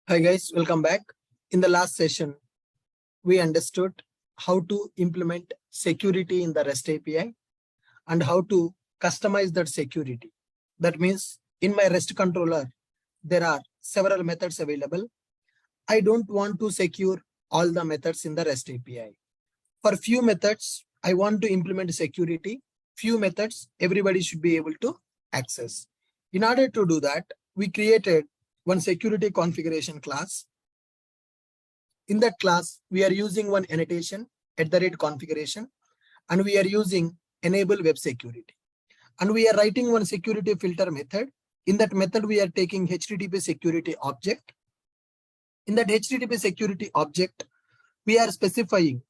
Hi guys, welcome back. In the last session, we understood how to implement security in the REST API and how to customize that security. That means in my REST controller, there are several methods available. I don't want to secure all the methods in the REST API. For few methods, I want to implement security. Few methods, everybody should be able to access. In order to do that, we created one security configuration class. In that class, we are using one annotation @configuration, and we are using enable web security. And we are writing one security filter method. In that method, we are taking HTTP security object. In that HTTP security object, we are specifying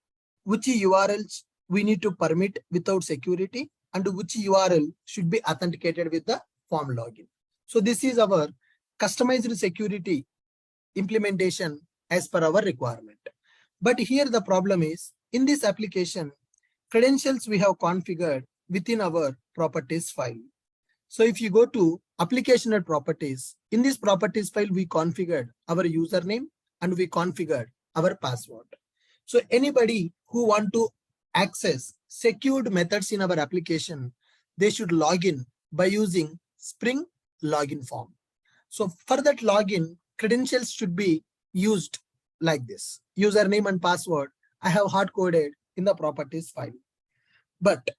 which URLs we need to permit without security and which URL should be authenticated with the form login. So this is our customized security implementation as per our requirement. But here the problem is, in this application, credentials we have configured within our properties file. So if you go to application and properties, in this properties file, we configured our username and we configured our password. So anybody who want to access secured methods in our application, they should log in by using Spring login form. So for that login, credentials should be used like this. Username and password I have hard coded in the properties file. But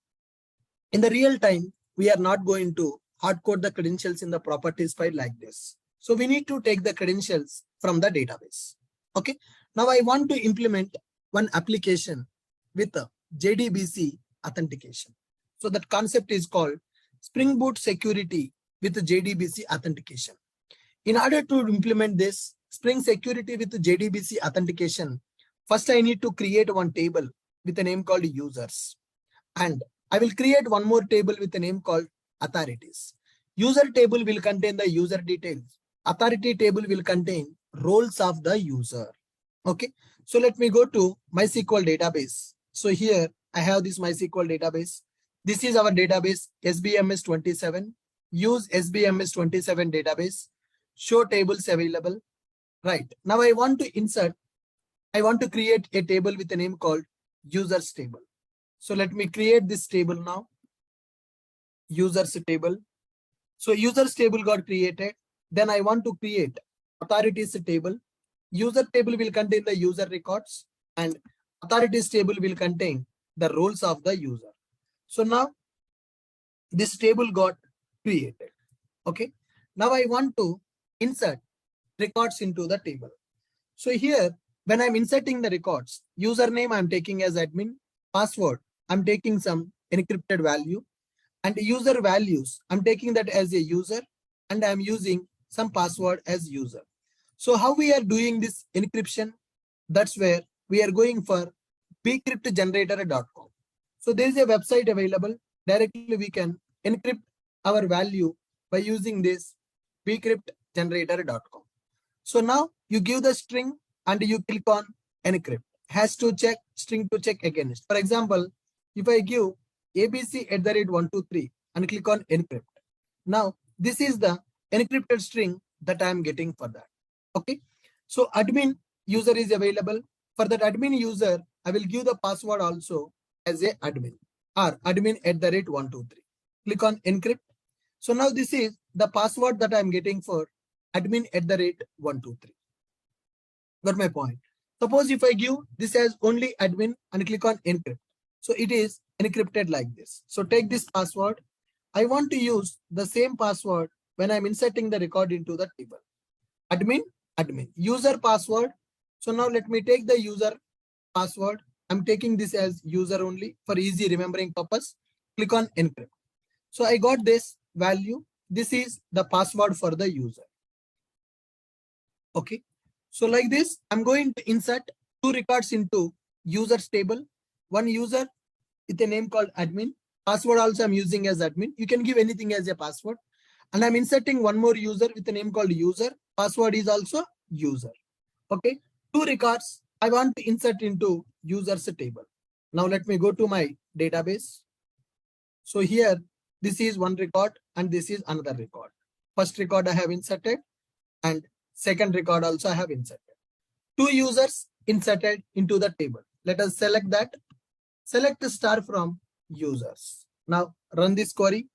in the real time, we are not going to hard code the credentials in the properties file like this. So we need to take the credentials from the database. Okay. Now I want to implement one application with a JDBC authentication. So that concept is called Spring Boot Security with JDBC authentication. In order to implement this Spring Security with JDBC authentication, first I need to create one table with a name called users. And I will create one more table with a name called authorities. User table will contain the user details. Authority table will contain roles of the user. Okay. So let me go to MySQL database. So here I have this MySQL database. This is our database SBMS27. Use SBMS27 database. Show tables available. Right. Now I want to create a table with a name called users table. So let me create this table now. Users table. So users table got created. Then I want to create authorities table. User table will contain the user records and authorities table will contain the roles of the user. So now this table got created. Okay. Now I want to insert records into the table. So here, when I'm inserting the records, username I'm taking as admin, password I'm taking some encrypted value, and user values I'm taking that as a user, and I'm using some password as user. So how we are doing this encryption? That's where we are going for bcryptgenerator.com. So there is a website available. Directly we can encrypt our value by using this bcryptgenerator.com. So now you give the string and you click on encrypt. Has to check, string to check against. For example, if I give abc@123 and click on encrypt. Now this is the encrypted string that I am getting for that. Okay. So admin user is available. For that admin user, I will give the password also as a admin or admin@123. Click on encrypt. So now this is the password that I am getting for admin@123. Got my point? Suppose if I give this as only admin and click on encrypt. So it is encrypted like this. So take this password. I want to use the same password when I'm inserting the record into the table. Admin, user password. So now let me take the user password. I'm taking this as user only for easy remembering purpose. Click on encrypt. So I got this value. This is the password for the user. Okay. So like this, I'm going to insert two records into users table. One user with a name called admin. Password also I'm using as admin. You can give anything as a password. And I'm inserting one more user with a name called user. Password is also user. Okay. Two records I want to insert into users table. Now let me go to my database. So here, this is one record and this is another record. First record I have inserted and Second record also I have inserted. 2 users inserted into the table. Let us select that. Select star from users. Now run this query.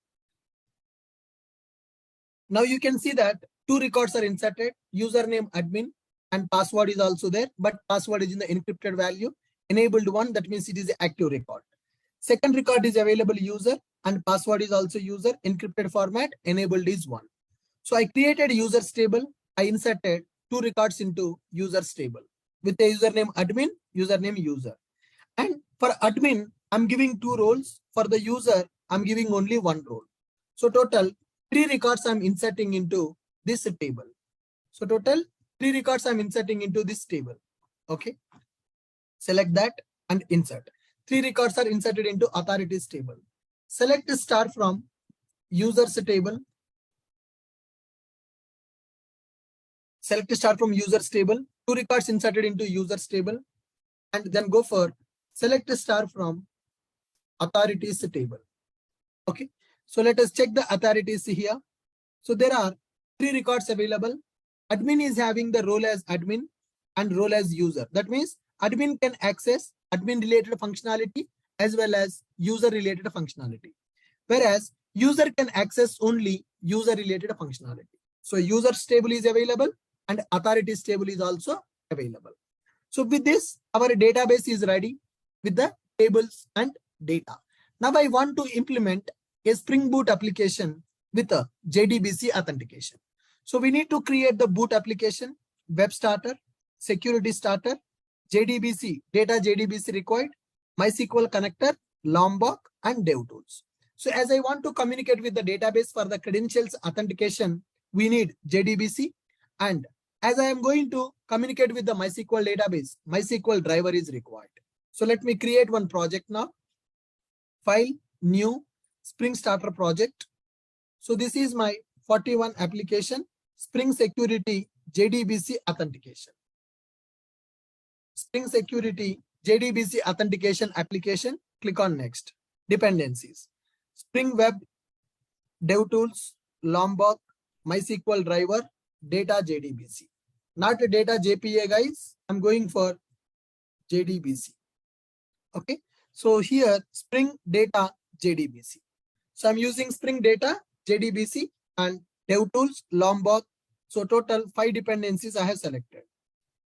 Now you can see that 2 records are inserted. Username admin and password is also there, but password is in the encrypted value. Enabled one, that means it is an active record. Second record is available user and password is also user, encrypted format, enabled is 1. So I created users table. I inserted 2 records into users table with the username admin, username user. And for admin, I'm giving 2 roles. For the user, I'm giving only 1 role. So total 3 records I'm inserting into this table. So total 3 records I'm inserting into this table. Okay. Select that and insert. 3 records are inserted into authorities table. Select star from users table. Select star from users table. 2 records inserted into users table. And then go for select star from authorities table. Okay. So let us check the authorities here. So there are 3 records available. Admin is having the role as admin and role as user. That means admin can access admin related functionality as well as user related functionality. Whereas user can access only user related functionality. So users table is available and authorities table is also available. So with this, our database is ready with the tables and data. Now I want to implement a Spring Boot application with a JDBC authentication. So we need to create the boot application, web starter, security starter, JDBC, data JDBC required, MySQL connector, Lombok, and DevTools. So as I want to communicate with the database for the credentials authentication, we need JDBC. And as I am going to communicate with the MySQL database, MySQL driver is required. So let me create one project now. File, new, Spring Starter project. So this is my 41 application, Spring Security JDBC authentication. Spring Security JDBC authentication application. Click on next. Dependencies. Spring Web, DevTools, Lombok, MySQL driver, data JDBC. Not a data JPA guys. I'm going for JDBC. Okay. So here Spring Data JDBC. So I'm using Spring Data JDBC and DevTools, Lombok. So total 5 dependencies I have selected.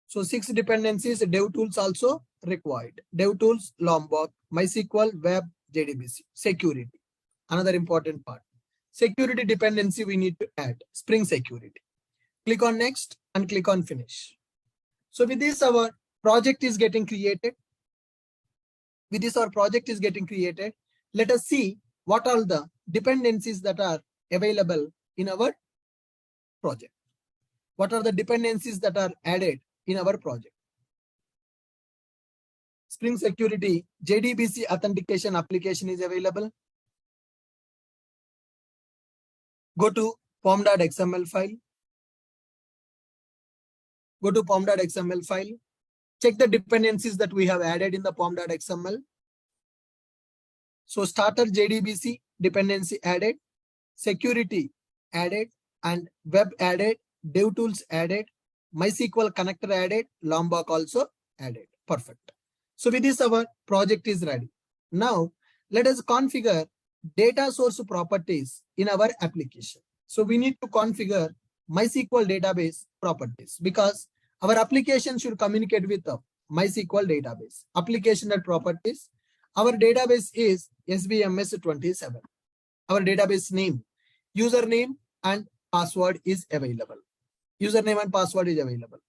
So 6 dependencies DevTools also required. DevTools, Lombok, MySQL, Web, JDBC. Security. Another important part. Security dependency we need to add. Spring Security. Click on next and click on finish. So with this our project is getting created. With this our project is getting created. Let us see what are the dependencies that are available in our project. What are the dependencies that are added in our project? Spring Security JDBC authentication application is available. Go to pom.xml file. Go to pom.xml file. Check the dependencies that we have added in the pom.xml. So starter JDBC dependency added, security added, and web added, DevTools added, MySQL connector added, Lombok also added. Perfect. So with this our project is ready. Now let us configure data source properties in our application. So we need to configure MySQL database properties because our application should communicate with the MySQL database. Application and properties. Our database is SBMS 27. Our database name, username and password is available. Username and password is available.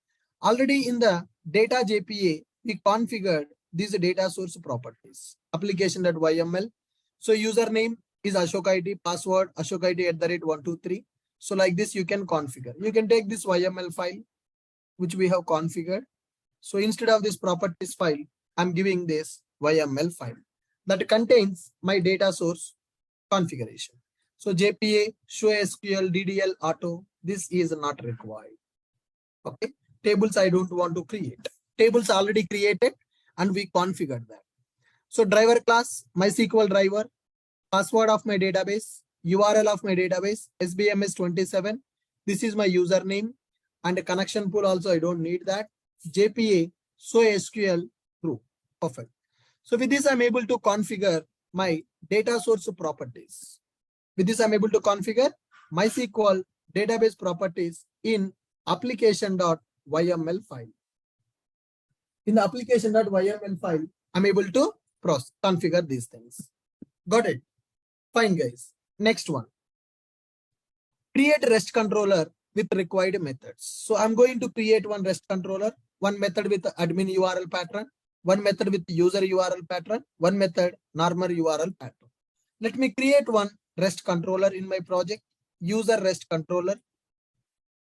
Already in the data JPA, we configured these data source properties. Application.yml. So username is Ashok ID, password Ashok ID @123. So like this you can configure. You can take this YML file which we have configured. So instead of this properties file, I'm giving this YML file that contains my data source configuration. So JPA, show SQL, DDL, auto, this is not required. Okay. Tables I don't want to create. Tables already created and we configured that. So driver class, MySQL driver, password of my database, URL of my database, SBMS 27. This is my username. and a connection pool also I don't need that. JPA, so SQL, true. Perfect. So with this, I'm able to configure my data source properties. With this, I'm able to configure MySQL database properties in application.yml file. In the application.yml file, I'm able to configure these things. Got it? Fine, guys. Next one. Create REST controller with required methods. So I'm going to create one REST controller, one method with admin URL pattern, one method with user URL pattern, one method normal URL pattern. Let me create one REST controller in my project, user REST controller.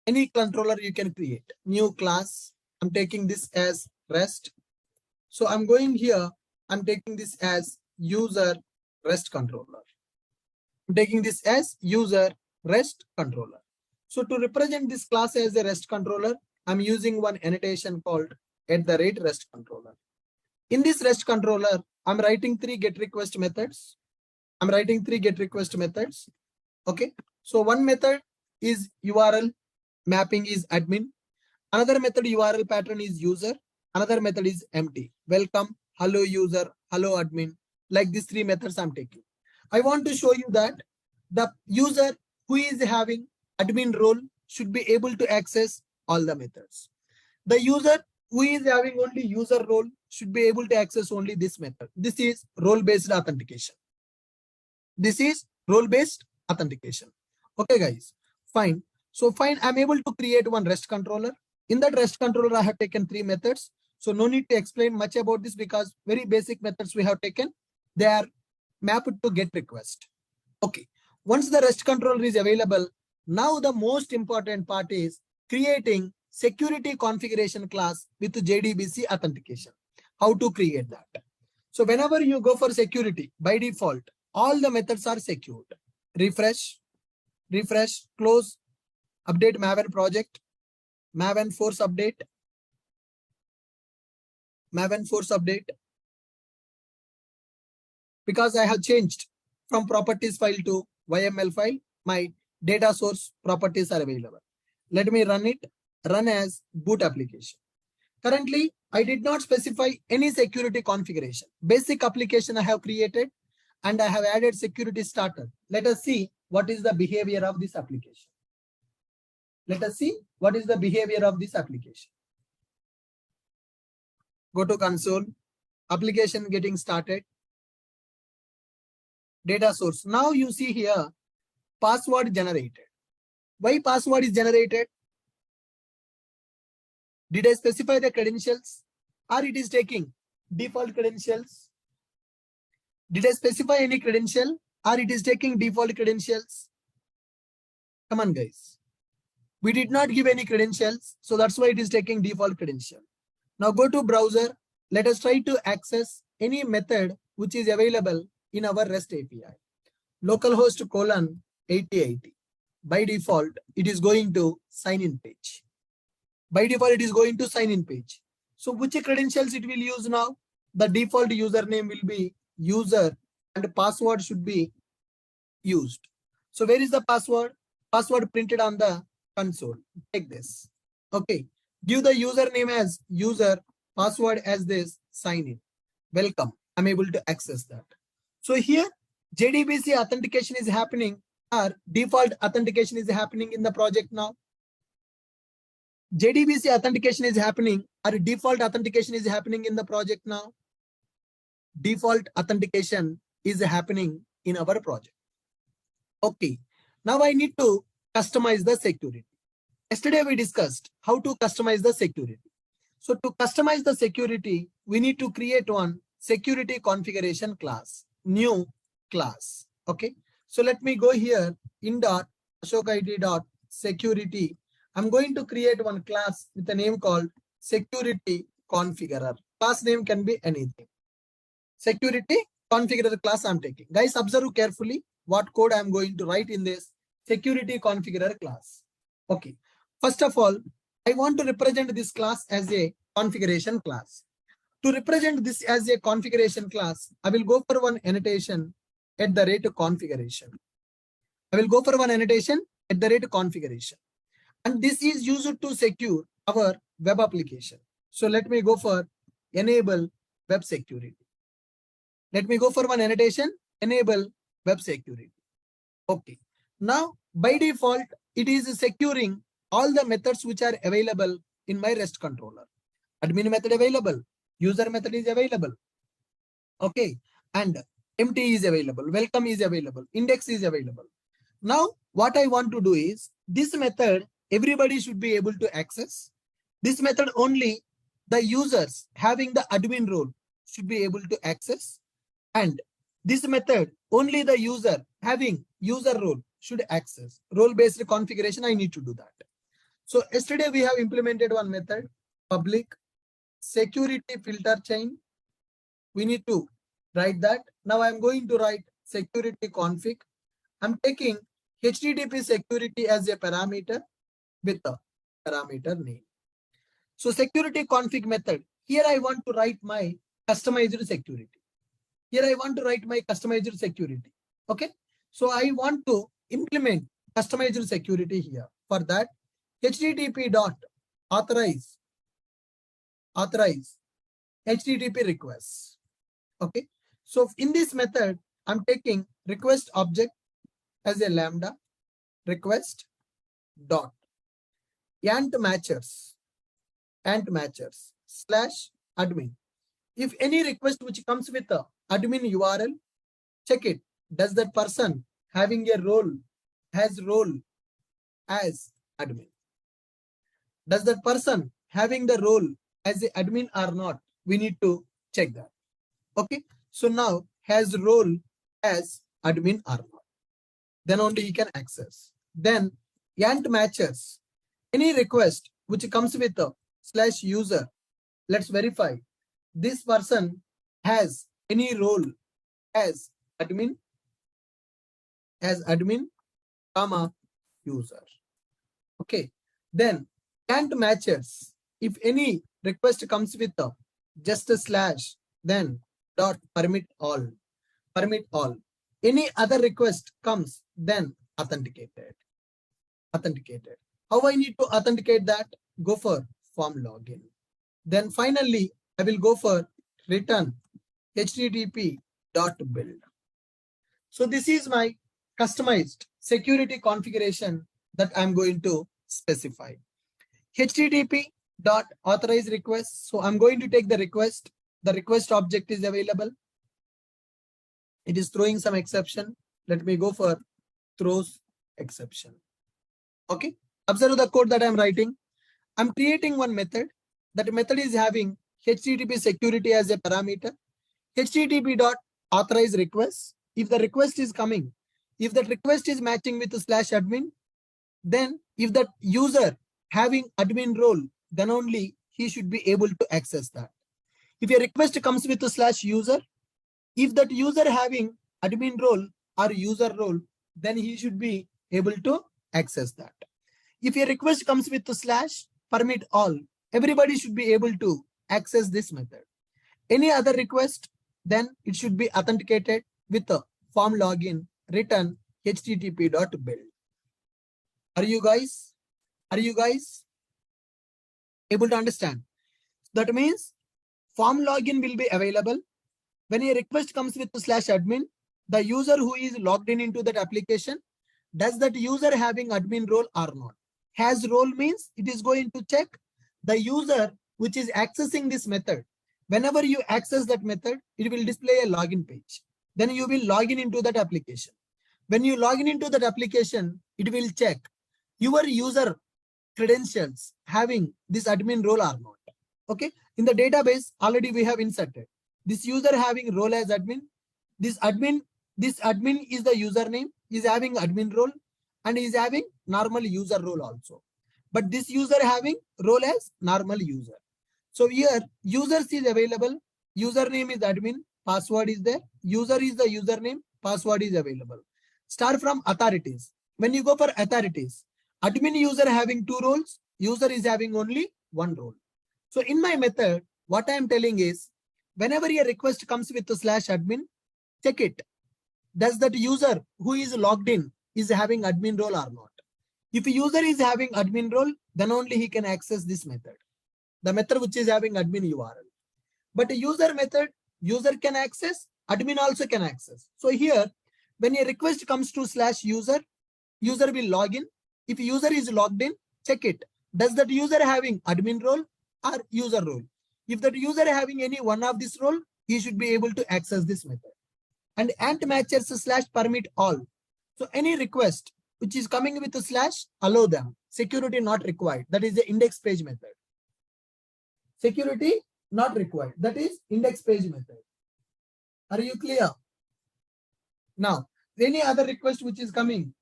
Any controller you can create. New class. I'm taking this as REST. So I'm going here. I'm taking this as user REST controller. I'm taking this as user REST controller. So to represent this class as a REST controller, I'm using one annotation called @REST controller. In this REST controller, I'm writing three GET request methods. Okay. So one method is URL mapping is admin. Another method URL pattern is user. Another method is empty. Welcome, hello user, hello admin. Like these three methods I'm taking. I want to show you that the user who is having admin role should be able to access all the methods. The user who is having only user role should be able to access only this method. This is role-based authentication. Okay, guys. Fine. So fine, I'm able to create one REST controller. In that REST controller, I have taken three methods. So no need to explain much about this because very basic methods we have taken. They are mapped to GET request. Okay. Once the REST controller is available, now the most important part is creating security configuration class with JDBC authentication. How to create that? So whenever you go for security, by default, all the methods are secured. Refresh, close, update Maven project, Maven force update, because I have changed from properties file to YML file, my data source properties are available. Let me run it, run as boot application. Currently, I did not specify any security configuration. Basic application I have created and I have added security starter. Let us see what is the behavior of this application. Go to console, application getting started, data source. Now you see here, password generated. Why password is generated? Did I specify the credentials or it is taking default credentials? Did I specify any credential or it is taking default credentials? Come on, guys. We did not give any credentials, so that's why it is taking default credential. Now go to browser. Let us try to access any method which is available in our REST API. Localhost :8080. By default, it is going to sign in page. So which credentials it will use now? The default username will be user and password should be used. So where is the password? Password printed on the console. Take this. Okay. Give the username as user, password as this, sign in. Welcome. I'm able to access that. So here JDBC authentication is happening or default authentication is happening in the project now. JDBC authentication is happening or default authentication is happening in the project now. Default authentication is happening in our project. Okay. Now I need to customize the security. Yesterday we discussed how to customize the security. So to customize the security, we need to create one security configuration class, new class. Okay. So let me go here in .ashokid.security. I'm going to create one class with a name called security configurer. Class name can be anything. Security configurer class I'm taking. Guys, observe carefully what code I'm going to write in this security configurer class. Okay. First of all, I want to represent this class as a configuration class. To represent this as a configuration class, I will go for one annotation @configuration. And this is used to secure our web application. So let me go for enable web security. Let me go for one annotation, enable web security. Okay. Now, by default, it is securing all the methods which are available in my REST controller. Admin method available, user method is available. Okay. And empty is available, welcome is available, index is available. Now, what I want to do is this method, everybody should be able to access. This method only the users having the admin role should be able to access. And this method, only the user having user role should access. Role-based configuration, I need to do that. So yesterday we have implemented one method, public security filter chain. We need to write that. Now I'm going to write security config. I'm taking HTTP security as a parameter with a parameter name. So security config method, here I want to write my customized security. Here I want to write my customized security. Okay. So I want to implement customized security here. For that, HTTP dot authorize HTTP requests. Okay. So in this method, I'm taking request object as a lambda request dot ant matchers slash admin. If any request which comes with a admin URL, check it. Does that person having a role has role as admin? Does that person having the role as a admin or not? We need to check that. Okay. So now has role as admin or not? Then only he can access. Then ant matchers. Any request which comes with a slash user, let's verify this person has any role as admin, comma user. Okay. Then ant matchers. If any request comes with a just a slash, then dot permit all. Any other request comes, then authenticated. How I need to authenticate that? Go for form login. Then finally, I will go for return http dot build. So this is my customized security configuration that I'm going to specify. HTTP dot authorize request. So I'm going to take the request. The request object is available. It is throwing some exception. Let me go for throws exception. Okay. Observe the code that I'm writing. I'm creating one method. That method is having HTTP security as a parameter. HTTP dot authorize request. If the request is coming, if that request is matching with the slash admin, then if that user having admin role, then only he should be able to access that. If a request comes with a slash user, if that user having admin role or user role, then he should be able to access that. If a request comes with a slash permit all, everybody should be able to access this method. Any other request, then it should be authenticated with a form login return http dot build. Are you guys able to understand? That means form login will be available. When a request comes with slash admin, the user who is logged in into that application, does that user having admin role or not? Has role means it is going to check the user which is accessing this method. Whenever you access that method, it will display a login page. Then you will log in into that application. When you log in into that application, it will check your user credentials having this admin role or not. Okay. In the database, already we have inserted this user having role as admin. This admin is the username, is having admin role and is having normal user role also. But this user having role as normal user. So here users is available. Username is admin, password is there. User is the username, password is available. Start from authorities. When you go for authorities, admin user having two roles, user is having only one role. So in my method, what I am telling is, whenever a request comes with a slash admin, check it. Does that user who is logged in is having admin role or not? If a user is having admin role, then only he can access this method, the method which is having admin URL. But a user method, user can access, admin also can access. So here, when a request comes to /user, user will log in. If user is logged in, check it. Does that user having admin role or user role? If that user having any one of this role, he should be able to access this method. And ant matches /permit all. So any request which is coming with a slash, allow them. Security not required. That is the index page method. Security not required. That is index page method. Are you clear? Now, any other request which is coming?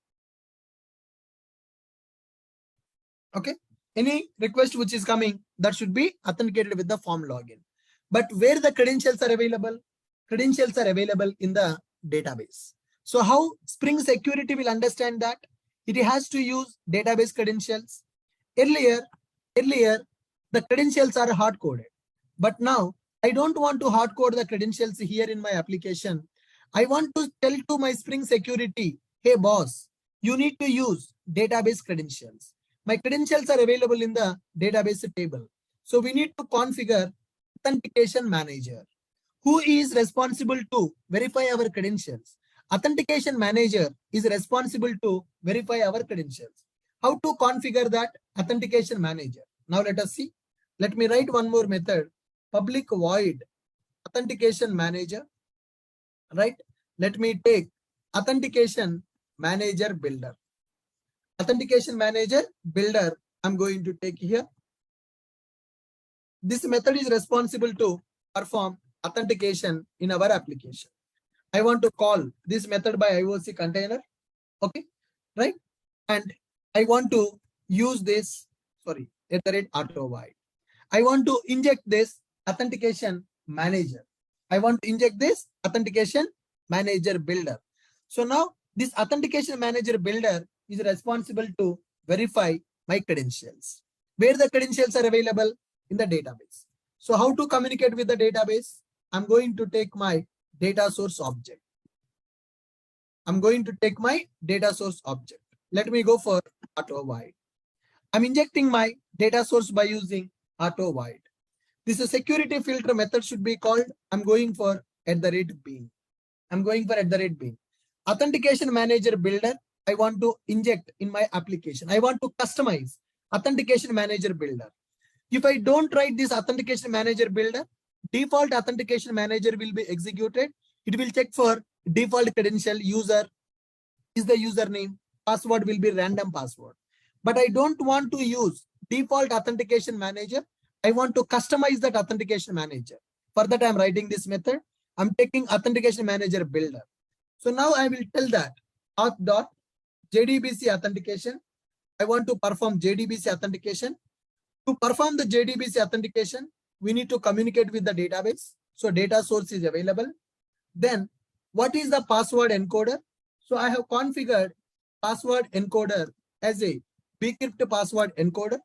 Okay. Any request which is coming, that should be authenticated with the form login. But where the credentials are available? Credentials are available in the database. So how Spring Security will understand that? It has to use database credentials. Earlier, the credentials are hard-coded. But now, I don't want to hard-code the credentials here in my application. I want to tell to my Spring Security, hey boss, you need to use database credentials. My credentials are available in the database table. So we need to configure authentication manager. Who is responsible to verify our credentials? Authentication manager is responsible to verify our credentials. How to configure that authentication manager? Now let us see. Let me write one more method. Public void authentication manager. Right? Let me take authentication manager builder. Authentication manager builder, I'm going to take here. This method is responsible to perform authentication in our application. I want to call this method by IOC container. Okay, right? And I want to use this, auto void. I want to inject this authentication manager. I want to inject this authentication manager builder. So now this authentication manager builder is responsible to verify my credentials. Where the credentials are available? In the database. So how to communicate with the database? I'm going to take my data source object. Let me go for auto void. I'm injecting my data source by using auto void. This is a security filter method should be called. I'm going for @bean. Authentication manager builder, I want to inject in my application. I want to customize authentication manager builder. If I don't write this authentication manager builder, default authentication manager will be executed. It will check for default credential. User is the username. Password will be random password. But I don't want to use default authentication manager. I want to customize that authentication manager. For that, I'm writing this method. I'm taking authentication manager builder. So now I will tell that auth.jdbc authentication. I want to perform JDBC authentication. To perform the JDBC authentication, we need to communicate with the database. So data source is available. Then what is the password encoder? So I have configured password encoder as a bcrypt password encoder.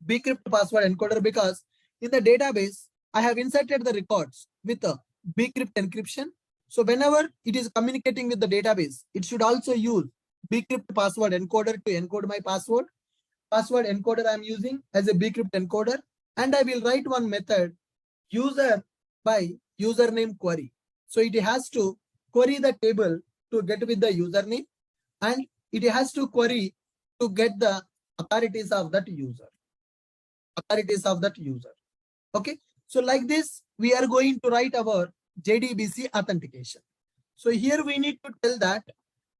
Bcrypt password encoder because in the database, I have inserted the records with a bcrypt encryption. So whenever it is communicating with the database, it should also use bcrypt password encoder to encode my password. Password encoder I'm using as a bcrypt encoder, and I will write one method user by username query. So it has to query the table to get with the username, and it has to query to get the authorities of that user. Okay. So like this, we are going to write our JDBC authentication. So here we need to tell that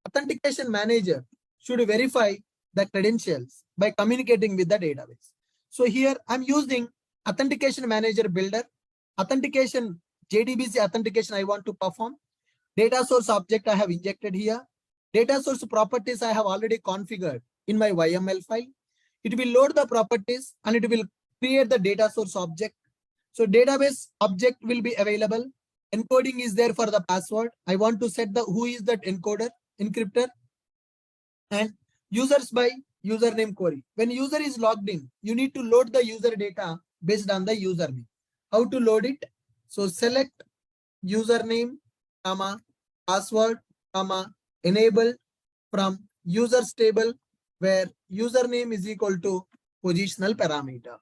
authentication manager should verify the credentials by communicating with the database. So here I'm using authentication manager builder, authentication JDBC authentication I want to perform. Data source object I have injected here. Data source properties I have already configured in my YML file. It will load the properties and it will create the data source object. So database object will be available. Encoding is there for the password. I want to set the who is that encryptor, and users by username query. When user is logged in, you need to load the user data based on the username. How to load it? So select username, password, enable from users table where username is equal to positional parameter.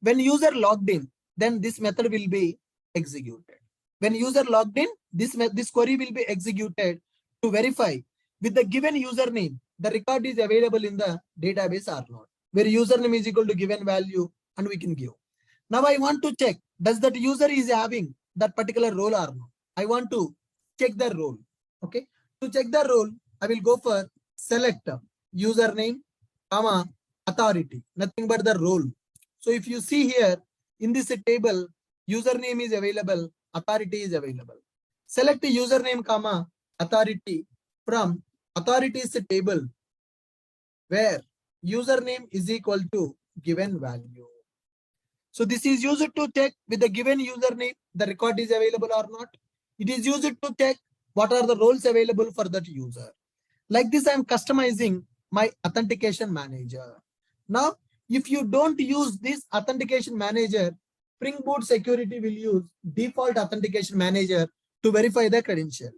When user logged in, then this method will be executed. When user logged in, this query will be executed to verify with the given username, the record is available in the database or not, where username is equal to given value and we can give. Now I want to check, does that user is having that particular role or not? I want to check the role. Okay. To check the role, I will go for select username, comma, authority, nothing but the role. So if you see here in this table, username is available, authority is available. Select username, comma, authority from authorities table where username is equal to given value. So this is used to check with the given username, the record is available or not. It is used to check what are the roles available for that user. Like this, I am customizing my authentication manager. Now, if you don't use this authentication manager, Spring Boot Security will use default authentication manager to verify the credential.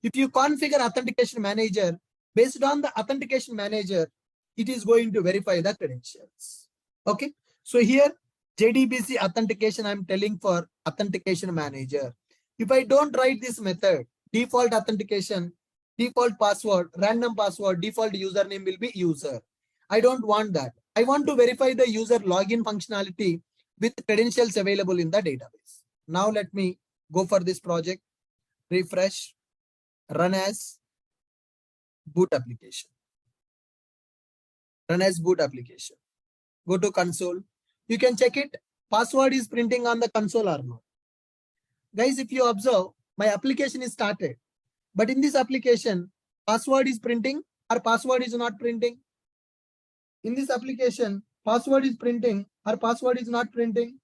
If you configure authentication manager, based on the authentication manager, it is going to verify the credentials. Okay. So here, JDBC authentication, I'm telling for authentication manager. If I don't write this method, default authentication, default password, random password, default username will be user. I don't want that. I want to verify the user login functionality with credentials available in the database. Now let me go for this project, refresh, run as boot application. Run as boot application. Go to console. You can check it. Password is printing on the console or not. Guys, if you observe, my application is started. But in this application, password is printing or password is not printing. In this application, password is printing or password is not printing.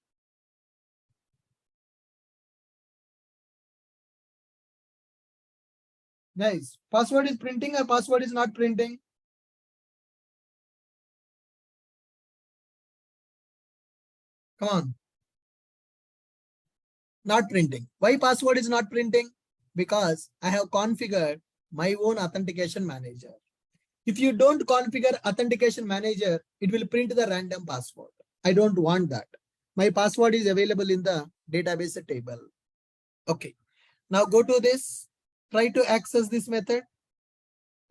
Guys, password is printing or password is not printing. Come on. Not printing. Why password is not printing? Because I have configured my own authentication manager. If you don't configure authentication manager, it will print the random password. I don't want that. My password is available in the database table. Okay. Now go to this. Try to access this method.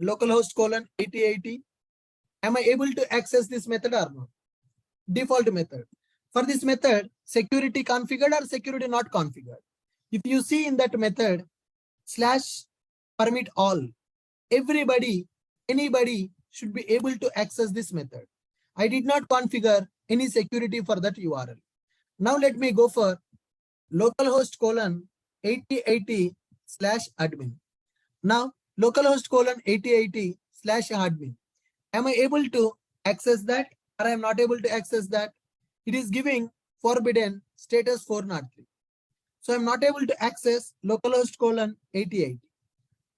Localhost colon 8080. Am I able to access this method or not? Default method. For this method, security configured or security not configured. If you see in that method, /permit all, everybody, anybody should be able to access this method. I did not configure any security for that URL. Now let me go for localhost colon 8080/admin. Now localhost colon 8080/admin. Am I able to access that or I am not able to access that? It is giving forbidden status 403. So I'm not able to access localhost colon 8080.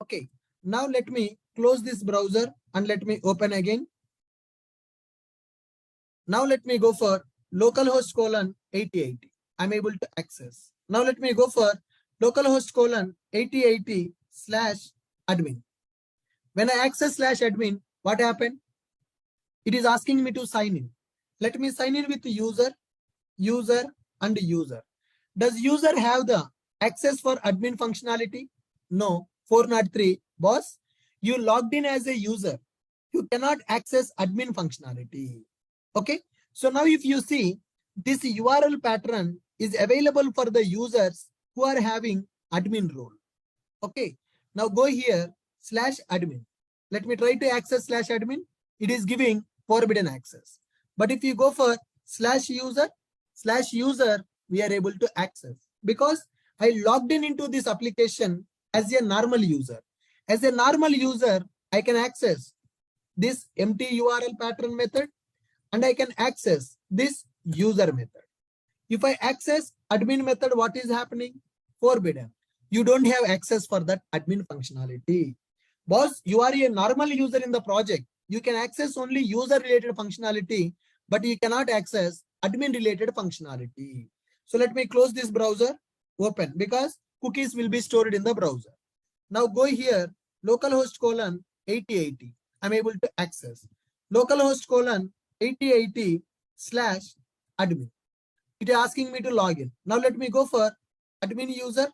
Okay. Now let me close this browser and let me open again. Now let me go for localhost colon 8080. I'm able to access. Now let me go for localhost colon 8080/admin. When I access /admin, what happened? It is asking me to sign in. Let me sign in with user, user, and user. Does user have the access for admin functionality? No. 403. Boss, you logged in as a user. You cannot access admin functionality. Okay. So now if you see, this URL pattern is available for the users who are having admin role. Okay. Now go here, /admin. Let me try to access /admin. It is giving forbidden access. But if you go for /user, we are able to access because I logged in into this application as a normal user. As a normal user, I can access this empty URL pattern method and I can access this user method. If I access admin method, what is happening? Forbidden. You don't have access for that admin functionality. Boss, you are a normal user in the project. You can access only user related functionality, but you cannot access admin related functionality. So let me close this browser, open, because cookies will be stored in the browser. Now go here, localhost colon 8080. I'm able to access. localhost colon 8080/admin. It is asking me to log in. Now let me go for admin user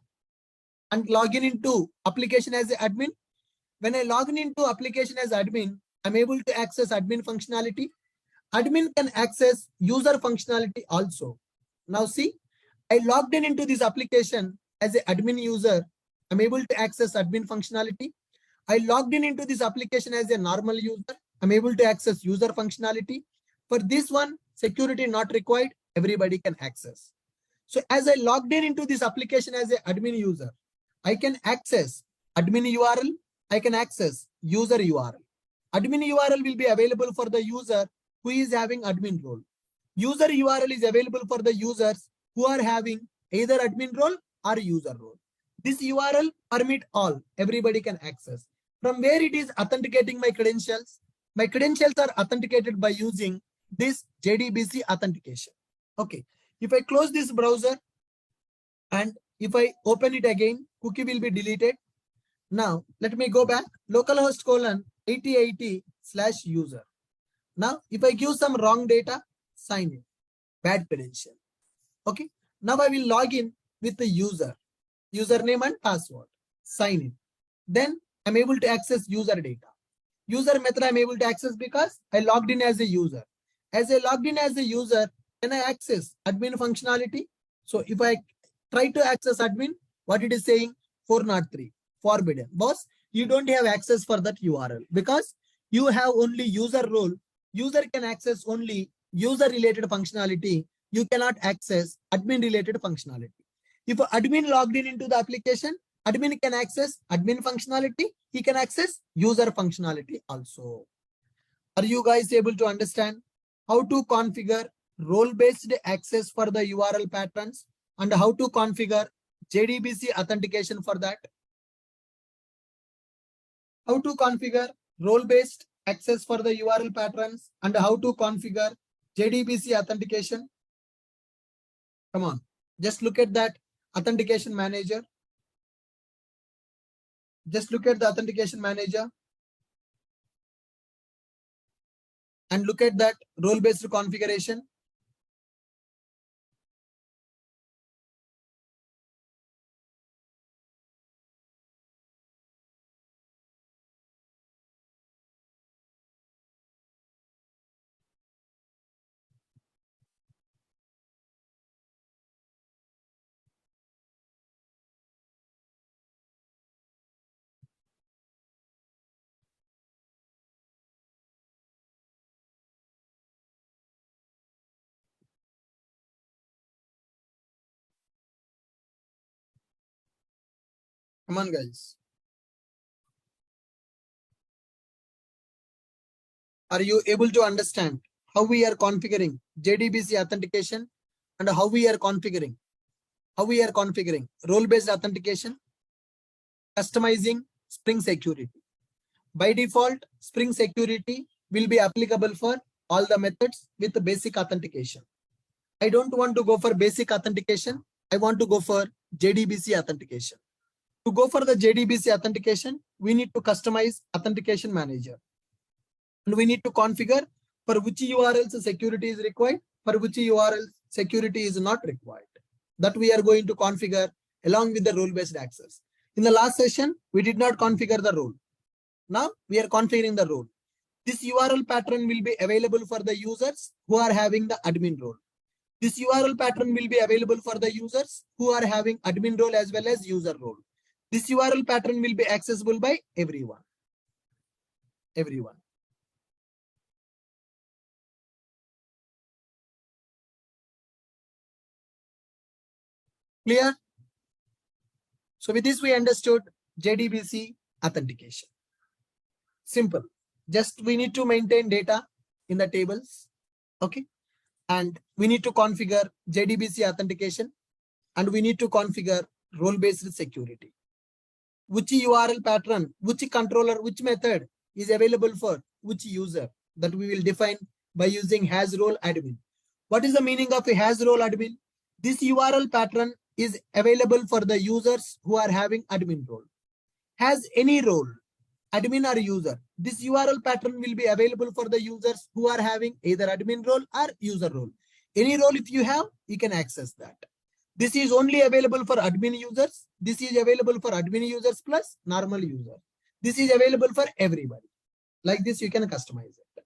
and log in into application as an admin. When I log in into application as admin, I'm able to access admin functionality. Admin can access user functionality also. Now see, I logged in into this application as an admin user. I'm able to access admin functionality. I logged in into this application as a normal user. I'm able to access user functionality. For this one, security not required. Everybody can access. So as I logged in into this application as an admin user, I can access admin URL. I can access user URL. Admin URL will be available for the user who is having admin role. User URL is available for the users who are having either admin role or user role. This URL permit all. Everybody can access. From where it is authenticating my credentials? My credentials are authenticated by using this JDBC authentication. Okay. If I close this browser and if I open it again, cookie will be deleted. Now let me go back. Localhost colon 8080/user. Now if I give some wrong data, sign in. Bad credential. Okay. Now I will log in with the username and password. Sign in. Then I'm able to access user data. User method I'm able to access because I logged in as a user. As I logged in as a user, can I access admin functionality? So if I try to access admin, what it is saying? 403, forbidden. Boss, you don't have access for that URL because you have only user role. User can access only user related functionality. You cannot access admin related functionality. If admin logged in into the application, admin can access admin functionality. He can access user functionality also. Are you guys able to understand how to configure role-based access for the URL patterns and how to configure JDBC authentication for that? How to configure role-based access for the URL patterns and how to configure JDBC authentication? Come on, just look at that authentication manager. Just look at the authentication manager and look at that role-based configuration. Come on, guys. Are you able to understand how we are configuring JDBC authentication and how we are configuring role-based authentication, customizing Spring Security? By default, Spring Security will be applicable for all the methods with the basic authentication. I don't want to go for basic authentication. I want to go for JDBC authentication. To go for the JDBC authentication, we need to customize authentication manager. And we need to configure for which URLs security is required, for which URL security is not required. That we are going to configure along with the role-based access. In the last session, we did not configure the role. Now we are configuring the role. This URL pattern will be available for the users who are having the admin role. This URL pattern will be available for the users who are having admin role as well as user role. This URL pattern will be accessible by everyone. Clear? So with this, we understood JDBC authentication. Simple. Just we need to maintain data in the tables. Okay. And we need to configure JDBC authentication and we need to configure role-based security. Which URL pattern, which controller, which method is available for which user, that we will define by using has role admin. What is the meaning of a has role admin? This URL pattern is available for the users who are having admin role. Has any role admin or user. This URL pattern will be available for the users who are having either admin role or user role. Any role if you have, you can access that. This is only available for admin users. This is available for admin users plus normal user. This is available for everybody. Like this, you can customize it.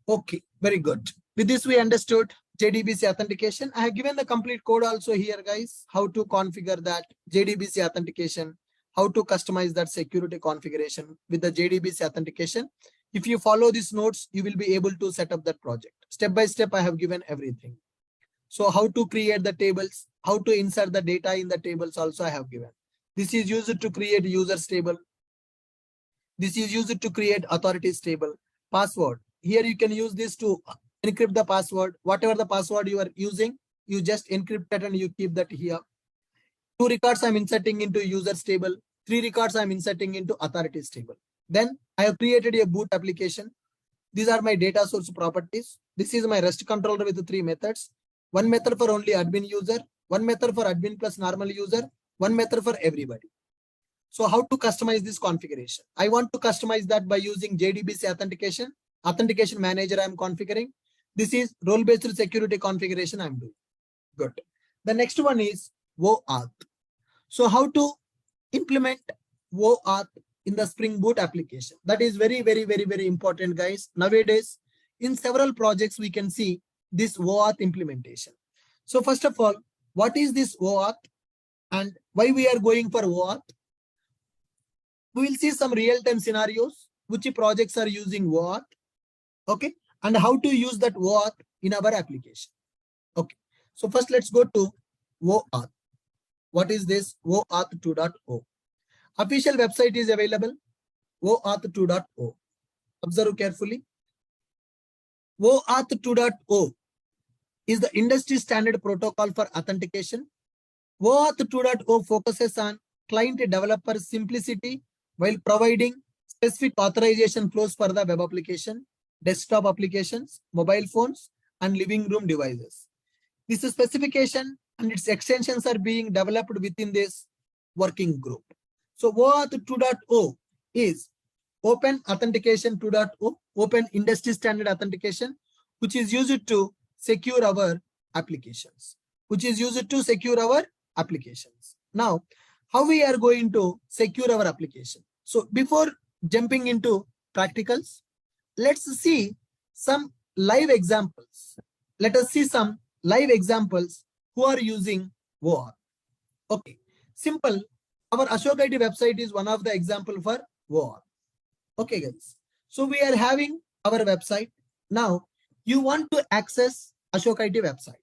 Okay, very good. With this, we understood JDBC authentication. I have given the complete code also here, guys, how to configure that JDBC authentication, how to customize that security configuration with the JDBC authentication. If you follow these notes, you will be able to set up that project. Step by step, I have given everything. So how to create the tables, how to insert the data in the tables also I have given. This is used to create users table. This is used to create authorities table. Password. Here you can use this to encrypt the password. Whatever the password you are using, you just encrypt it and you keep that here. 2 records I'm inserting into users table. 3 records I'm inserting into authorities table. Then I have created a boot application. These are my data source properties. This is my REST controller with 3 methods. 1 method for only admin user, 1 method for admin plus normal user, 1 method for everybody. So how to customize this configuration? I want to customize that by using JDBC authentication. Authentication manager I'm configuring. This is role-based security configuration I'm doing. Good. The next one is OAuth. So how to implement OAuth in the Spring Boot application? That is very important, guys. Nowadays, in several projects, we can see this OAuth implementation. So first of all, what is this OAuth and why we are going for OAuth? We will see some real-time scenarios, which projects are using OAuth, okay, and how to use that OAuth in our application. Okay, so first let's go to OAuth. What is this? OAuth 2.0. Official website is available, OAuth 2.0. Observe carefully. OAuth 2.0 is the industry standard protocol for authentication. OAuth 2.0 focuses on client developer simplicity while providing specific authorization flows for the web application, desktop applications, mobile phones, and living room devices. This specification and its extensions are being developed within this working group. So OAuth 2.0 is Open Authentication 2.0, Open Industry Standard Authentication, which is used to secure our applications. Now, how we are going to secure our application? So before jumping into practicals, let's see some live examples. Let us see some live examples who are using OAuth. Okay, simple. Our Ashok IT website is one of the example for OAuth. Okay, guys. So we are having our website. Now, you want to access Ashok IT website.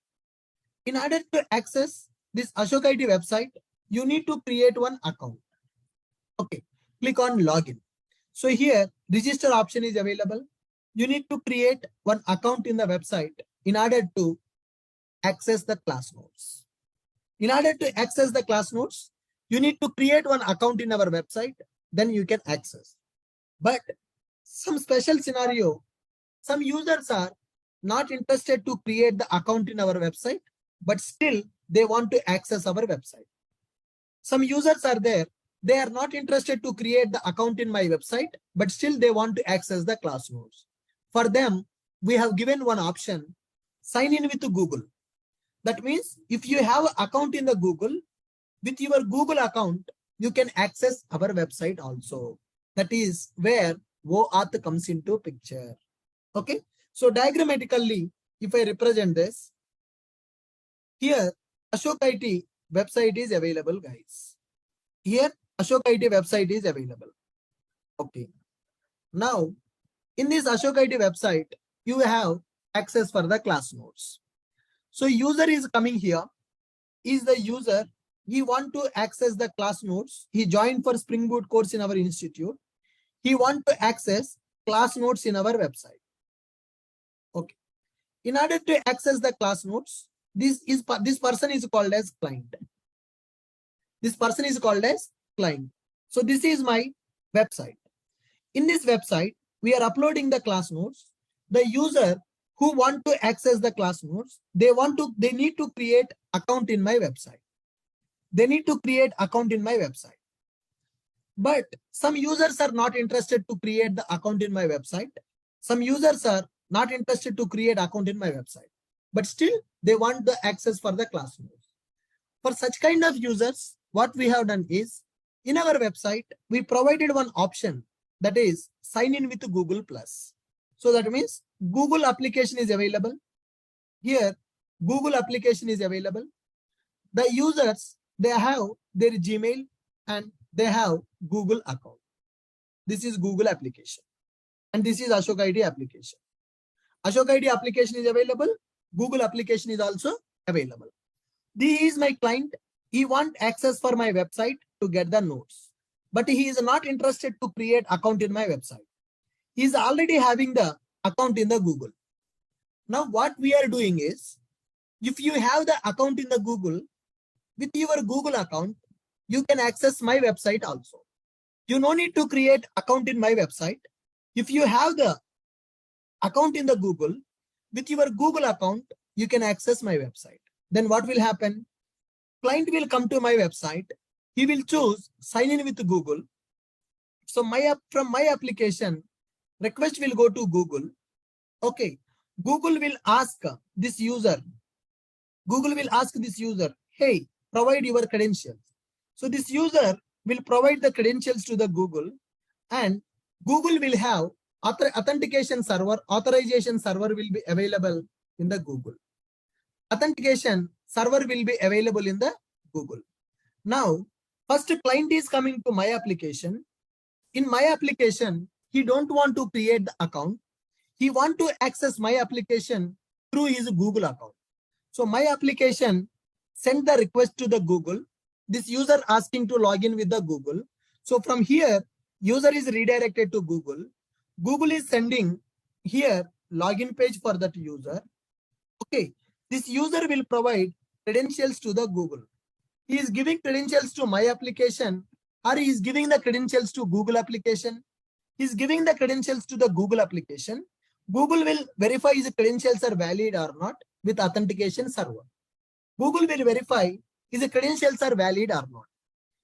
In order to access this Ashok IT website, you need to create one account. Okay, click on login. So here, register option is available. You need to create one account in the website in order to access the class notes. In order to access the class notes, you need to create one account in our website, then you can access. But some special scenario, some users are not interested to create the account in our website, but still they want to access our website. Some users are there, they are not interested to create the account in my website, but still they want to access the class notes. For them, we have given one option, sign in with Google. That means if you have an account in the Google, with your Google account, you can access our website also. That is where OAuth comes into picture. Okay. So diagrammatically, if I represent this, here Ashok IT website is available, guys. Here Ashok IT website is available. Okay. Now, in this Ashok IT website, you have access for the class notes. So user is coming here. Is the user, he want to access the class notes. He joined for Spring Boot course in our institute. He want to access class notes in our website. Okay. In order to access the class notes, this person is called as client. This person is called as client. So this is my website. In this website, we are uploading the class notes. The user who want to access the class notes, they need to create account in my website. They need to create account in my website. But some users are not interested to create the account in my website. Some users are not interested to create account in my website, but still they want the access for the class notes. For such kind of users, what we have done is, in our website, we provided one option, that is sign in with Google Plus. So that means Google application is available. Here, Google application is available. The users, they have their Gmail and they have Google account. This is Google application. And this is Ashok ID application. Ashok ID application is available. Google application is also available. This is my client. He wants access for my website to get the notes. But he is not interested to create account in my website. He is already having the account in the Google. Now what we are doing is, if you have the account in the Google, with your Google account, you can access my website also. You no need to create account in my website. If you have the account in the Google, with your Google account, you can access my website. Then what will happen? Client will come to my website. He will choose sign in with Google. So from my application, request will go to Google. Okay. Google will ask this user. Google will ask this user, hey, provide your credentials. So this user will provide the credentials to the Google, and Google will have authentication server, authorization server will be available in the Google. Authentication server will be available in the Google. Now, first client is coming to my application. In my application, he don't want to create the account. He want to access my application through his Google account. So my application send the request to the Google. This user asking to log in with the Google. So from here, user is redirected to Google. Google is sending here login page for that user. Okay, this user will provide credentials to the Google. He is giving credentials to my application, or he is giving the credentials to Google application. He is giving the credentials to the Google application. Google will verify his credentials are valid or not with authentication server. Google will verify his credentials are valid or not.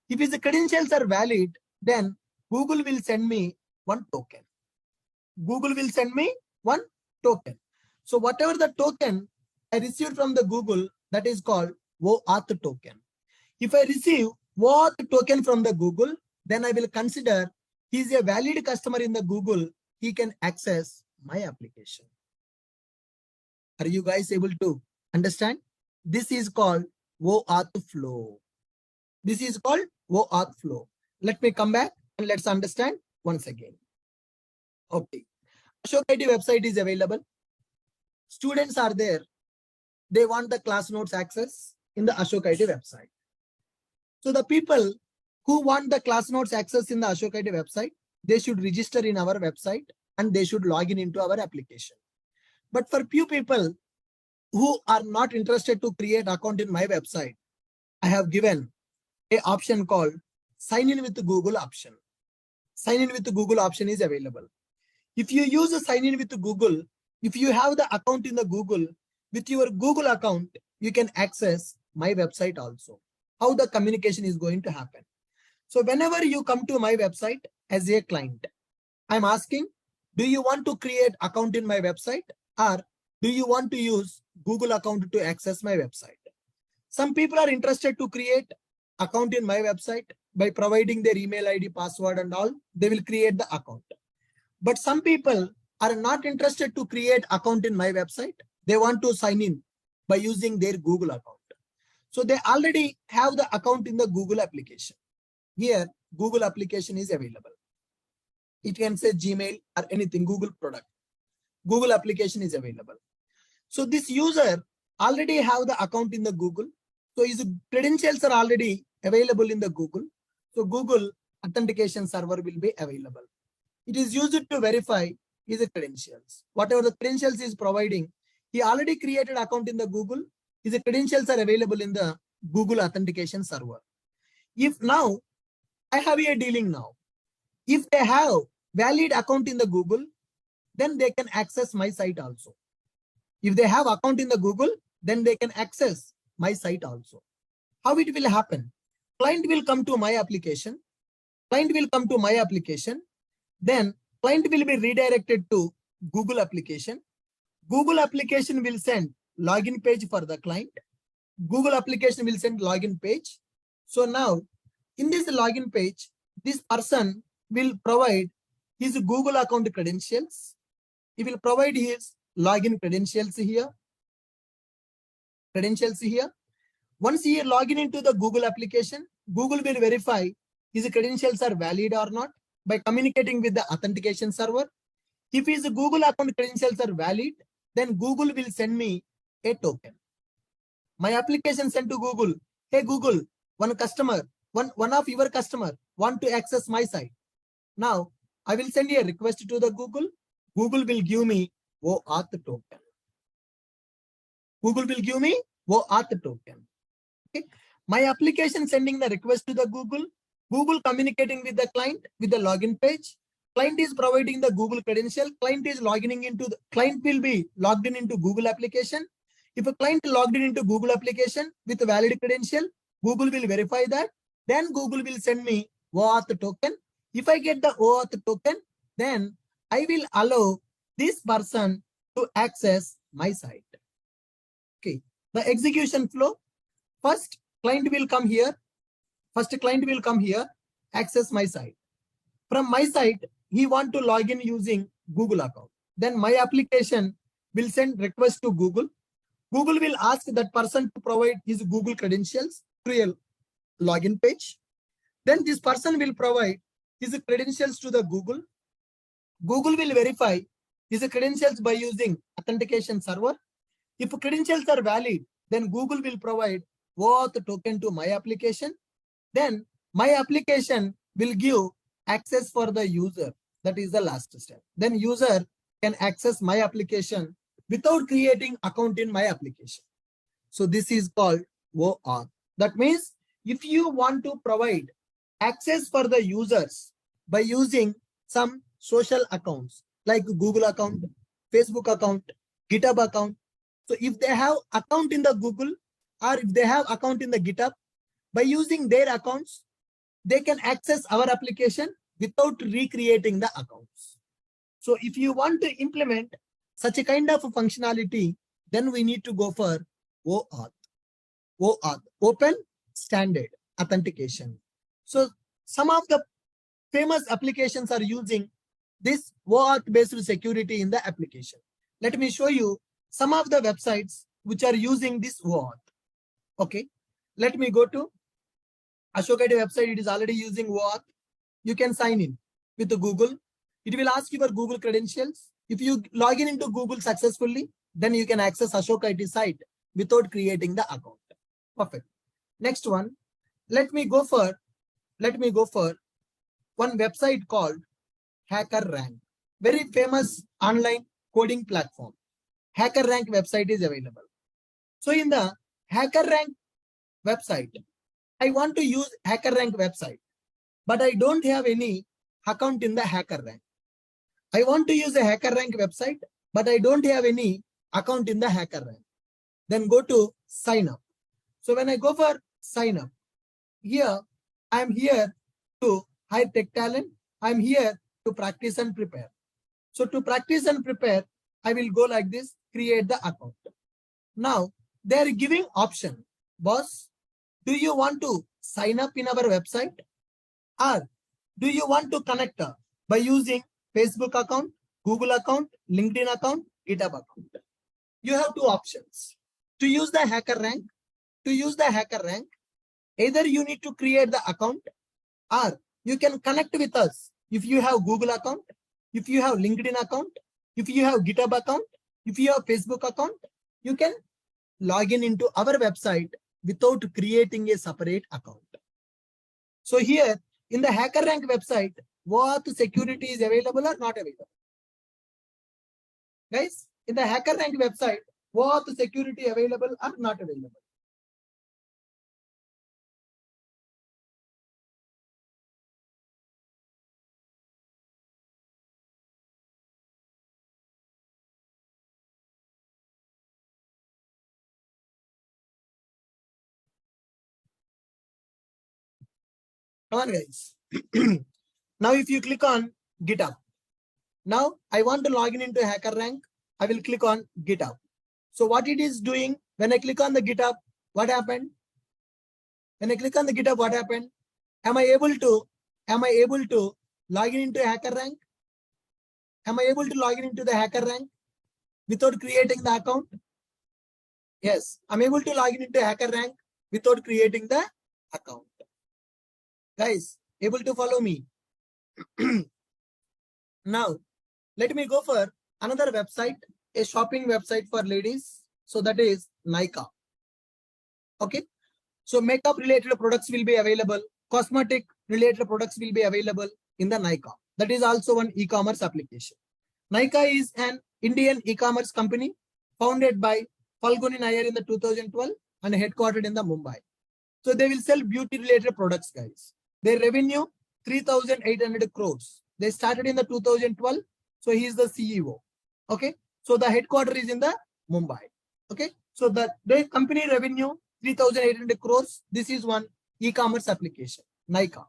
If his credentials are valid, then Google will send me one token. Google will send me one token. So whatever the token I received from the Google, that is called OAuth token. If I receive OAuth token from the Google, then I will consider he is a valid customer in the Google. He can access my application. Are you guys able to understand? This is called OAuth flow. This is called OAuth flow. Let me come back and let's understand once again. Okay. Ashok ID website is available. Students are there. They want the class notes access in the Ashok ID website. So the people who want the class notes access in the Ashok ID website, they should register in our website and they should log in into our application. But for few people who are not interested to create account in my website, I have given an option called sign in with the Google option. Sign in with the Google option is available. If you use a sign in with Google, if you have the account in the Google, with your Google account, you can access my website also. How the communication is going to happen. So whenever you come to my website as a client, I'm asking, do you want to create account in my website, or do you want to use Google account to access my website? Some people are interested to create account in my website by providing their email ID, password and all. They will create the account. But some people are not interested to create account in my website. They want to sign in by using their Google account. So they already have the account in the Google application. Here, Google application is available. It can say Gmail or anything, Google product. Google application is available. So this user already have the account in the Google. So his credentials are already available in the Google. So Google authentication server will be available. It is used to verify his credentials. Whatever the credentials is providing, he already created account in the Google. His credentials are available in the Google authentication server. If now I have a dealing now, if they have valid account in the Google, then they can access my site also. If they have account in the Google, then they can access my site also. How it will happen? Client will come to my application. Client will come to my application. Then client will be redirected to Google application. Google application will send login page for the client. Google application will send login page. So now in this login page, this person will provide his Google account credentials. He will provide his login credentials here. Once he log in into the Google application, Google will verify his credentials are valid or not by communicating with the authentication server. If his Google account credentials are valid, then Google will send me a token. My application sent to Google, hey Google, one of your customer want to access my site. Now I will send a request to the Google. Google will give me OAuth token. Google will give me OAuth token. Okay. My application sending the request to the Google. Google communicating with the client with the login page. Client is providing the Google credential. Client will be logged in into Google application. If a client logged in into Google application with a valid credential, Google will verify that. Then Google will send me OAuth token. If I get the OAuth token, then I will allow this person to access my site. Okay. The execution flow. First, client will come here. Access my site. From my site, he want to log in using Google account. Then my application will send request to Google. Google will ask that person to provide his Google credentials through a login page. Then this person will provide his credentials to the Google. Google will verify his credentials by using authentication server. If credentials are valid, then Google will provide OAuth token to my application. Then my application will give access for the user. That is the last step. Then user can access my application without creating account in my application. So this is called OAuth. That means if you want to provide access for the users by using some social accounts like Google account, Facebook account, GitHub account. So if they have account in the Google or if they have account in the GitHub, by using their accounts, they can access our application without recreating the accounts. So if you want to implement such a kind of functionality, then we need to go for OAuth. OAuth, Open Standard Authentication. So some of the famous applications are using this OAuth based security in the application. Let me show you some of the websites which are using this OAuth. Okay, let me go to Ashok IT website. It is already using OAuth. You can sign in with the Google. It will ask you for Google credentials. If you log in into Google successfully, then you can access Ashok IT site without creating the account. Perfect. Next one, let me go for one website called HackerRank. Very famous online coding platform. HackerRank website is available. So in the HackerRank website, I want to use HackerRank website, but I don't have any account in the HackerRank. I want to use a HackerRank website, but I don't have any account in the HackerRank. Then go to sign up. So when I go for sign up, here I'm here to hire tech talent. I'm here to practice and prepare. So to practice and prepare, I will go like this, create the account. Now they are giving option, boss, do you want to sign up in our website or do you want to connect by using Facebook account, Google account, LinkedIn account, GitHub account? You have two options. To use the HackerRank, either you need to create the account or you can connect with us. If you have Google account, if you have LinkedIn account, if you have GitHub account, if you have Facebook account, you can log in into our website without creating a separate account. So here in the HackerRank website, what security is available or not available? Guys, in the HackerRank website, what security available or not available? Come on, guys. Now, if you click on GitHub, now I want to log in into HackerRank. I will click on GitHub. So what it is doing when I click on the GitHub, what happened? When I click on the GitHub, what happened? Am I able to log in into HackerRank? Am I able to log in into the HackerRank without creating the account? Yes, I'm able to log in into HackerRank without creating the account. Guys, able to follow me? Now, let me go for another website, a shopping website for ladies. So that is Nykaa. Okay. So makeup related products will be available. Cosmetic related products will be available in the Nykaa. That is also one e-commerce application. Nykaa is an Indian e-commerce company founded by Falguni Nair in the 2012 and headquartered in the Mumbai. So they will sell beauty related products, guys. Their revenue 3,800 crores. They started in the 2012. So he is the CEO. Okay. So the headquarters is in the Mumbai. Okay. So the company revenue 3,800 crores. This is one e-commerce application, Nykaa.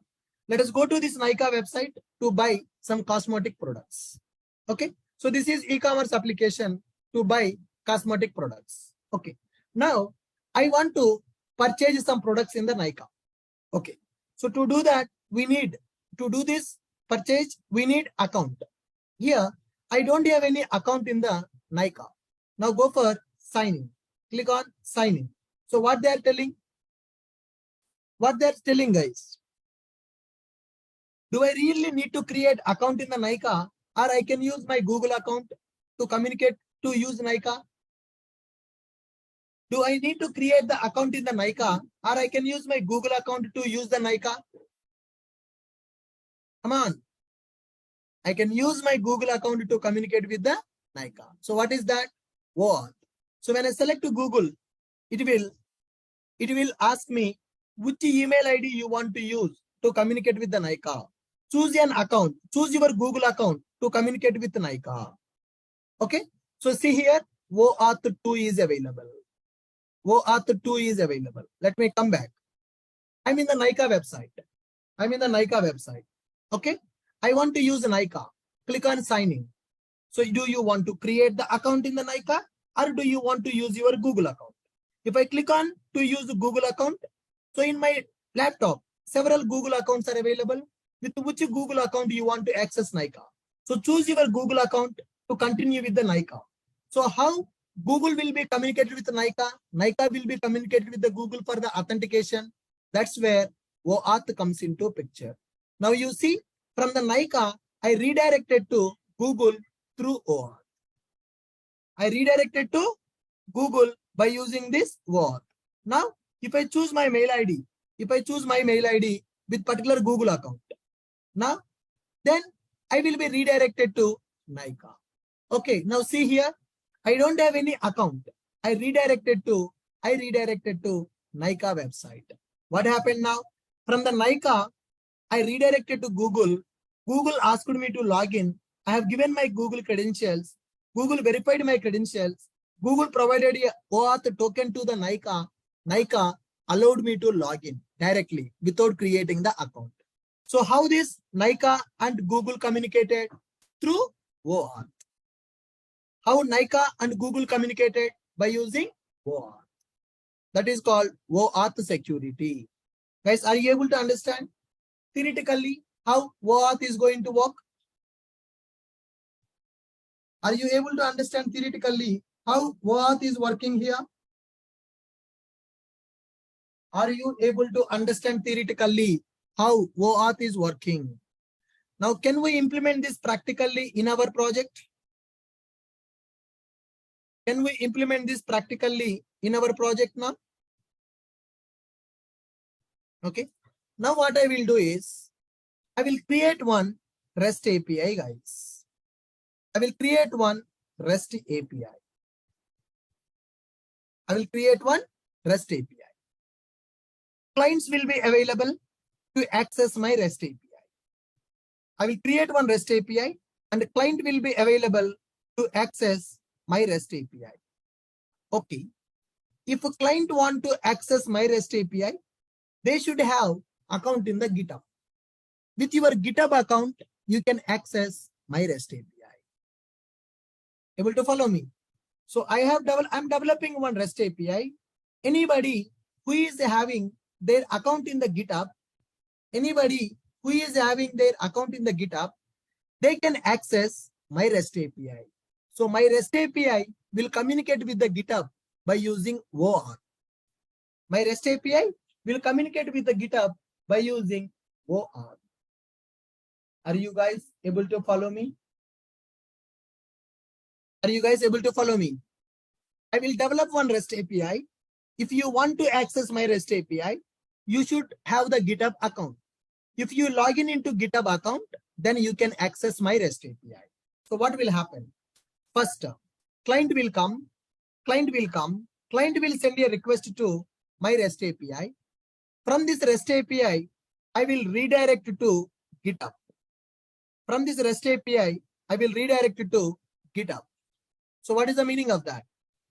Let us go to this Nykaa website to buy some cosmetic products. Okay. So this is e-commerce application to buy cosmetic products. Okay. Now I want to purchase some products in the Nykaa. Okay. So to do that, we need to do this purchase. We need account. Here, I don't have any account in the Nykaa. Now go for sign in. Click on sign in. So what they are telling? What they are telling, guys? Do I really need to create account in the Nykaa, or I can use my Google account to communicate to use Nykaa? Do I need to create the account in the Nykaa, or I can use my Google account to use the Nykaa? Come on. I can use my Google account to communicate with the Nykaa. So what is that? What? So when I select Google, it will ask me which email ID you want to use to communicate with the Nykaa. Choose an account. Choose your Google account to communicate with Nykaa. Okay. So see here, OAuth 2 is available. OAuth 2 is available. Let me come back. I'm in the Nykaa website. Okay. I want to use Nykaa. Click on sign in. So do you want to create the account in the Nykaa, or do you want to use your Google account? If I click on to use the Google account, so in my laptop, several Google accounts are available. With which Google account you want to access Nykaa? So choose your Google account to continue with the Nykaa. So how Google will be communicated with Nykaa? Nykaa will be communicated with the Google for the authentication. That's where OAuth comes into picture. Now you see, from the Nykaa, I redirected to Google through OAuth. I redirected to Google by using this OAuth. Now, if I choose my mail ID, with particular Google account, now then I will be redirected to Nykaa. Okay, now see here, I don't have any account. I redirected to Nykaa website. What happened now? From the Nykaa, I redirected to Google. Google asked me to log in. I have given my Google credentials. Google verified my credentials. Google provided a OAuth token to the Nykaa. Nykaa allowed me to log in directly without creating the account. So how this Nykaa and Google communicated? Through OAuth. How Nykaa and Google communicated? By using OAuth. That is called OAuth security. Guys, are you able to understand theoretically how OAuth is going to work? Are you able to understand theoretically how OAuth is working here? Are you able to understand theoretically how OAuth is working? Now, can we implement this practically in our project? Can we implement this practically in our project now? Okay. Now what I will do is, I will create one REST API, guys. I will create one REST API. I will create one REST API. Clients will be available to access my REST API. I will create one REST API and the client will be available to access my REST API. Okay. If a client want to access my REST API, they should have account in the GitHub. with your GitHub account, you can access my REST API. Able to follow me? So I'm developing one REST API. Anybody who is having their account in the GitHub, they can access my REST API. So my REST API will communicate with the GitHub by using OAuth. My REST API will communicate with the GitHub by using OAuth. Are you guys able to follow me? Are you guys able to follow me? I will develop one REST API. If you want to access my REST API, you should have the GitHub account. If you log in into GitHub account, then you can access my REST API. So what will happen? First, client will send a request to my REST API. From this REST API, I will redirect to GitHub. From this REST API, I will redirect to GitHub. So what is the meaning of that?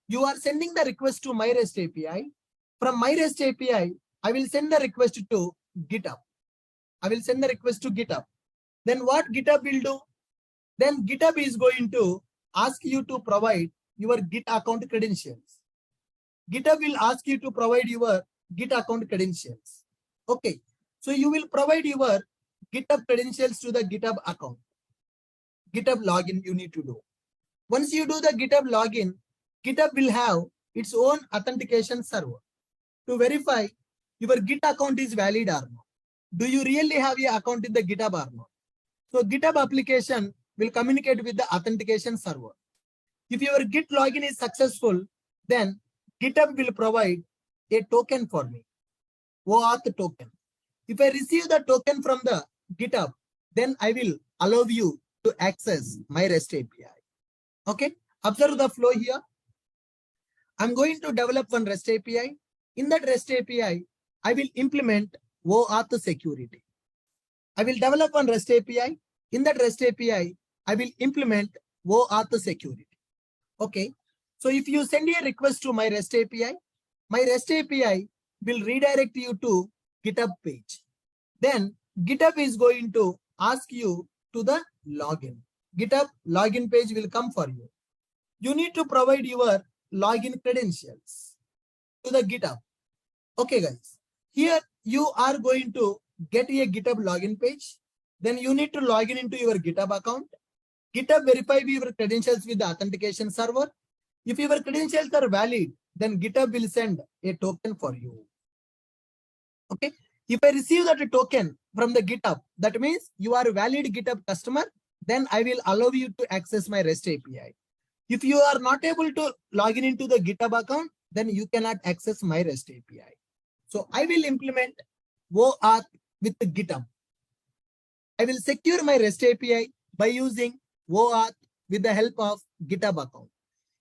You are sending the request to my REST API. From my REST API, I will send the request to GitHub. Then what GitHub will do? Then GitHub is going to ask you to provide your Git account credentials. GitHub will ask you to provide your Git account credentials. Okay. So you will provide your GitHub credentials to the GitHub account. GitHub login you need to do. Once you do the GitHub login, GitHub will have its own authentication server to verify your Git account is valid or not. Do you really have your account in the GitHub or not? So GitHub application will communicate with the authentication server. If your Git login is successful, then GitHub will provide a token for me, OAuth token. If I receive the token from the GitHub, then I will allow you to access my REST API. Okay, observe the flow here. I'm going to develop one REST API. In that REST API, I will implement OAuth security. I will develop one REST API. In that REST API, I will implement OAuth security. Okay, so if you send a request to my REST API will redirect you to GitHub page. Then GitHub is going to ask you to the login. GitHub login page will come for you. You need to provide your login credentials to the GitHub. Okay, guys. Here you are going to get a GitHub login page. Then you need to log in into your GitHub account. GitHub verify your credentials with the authentication server. If your credentials are valid, then GitHub will send a token for you. Okay. If I receive that token from the GitHub, that means you are a valid GitHub customer, then I will allow you to access my REST API. If you are not able to log in into the GitHub account, then you cannot access my REST API. So I will implement OAuth with the GitHub. I will secure my REST API by using OAuth with the help of GitHub account.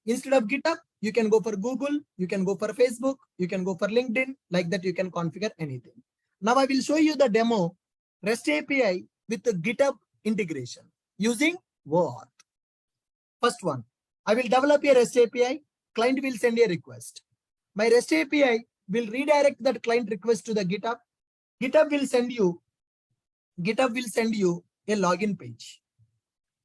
Instead of GitHub, you can go for Google, you can go for Facebook, you can go for LinkedIn, like that you can configure anything. Now I will show you the demo REST API with the GitHub integration using OAuth. First one, I will develop a REST API, client will send a request. My REST API will redirect that client request to the GitHub. GitHub will send you a login page.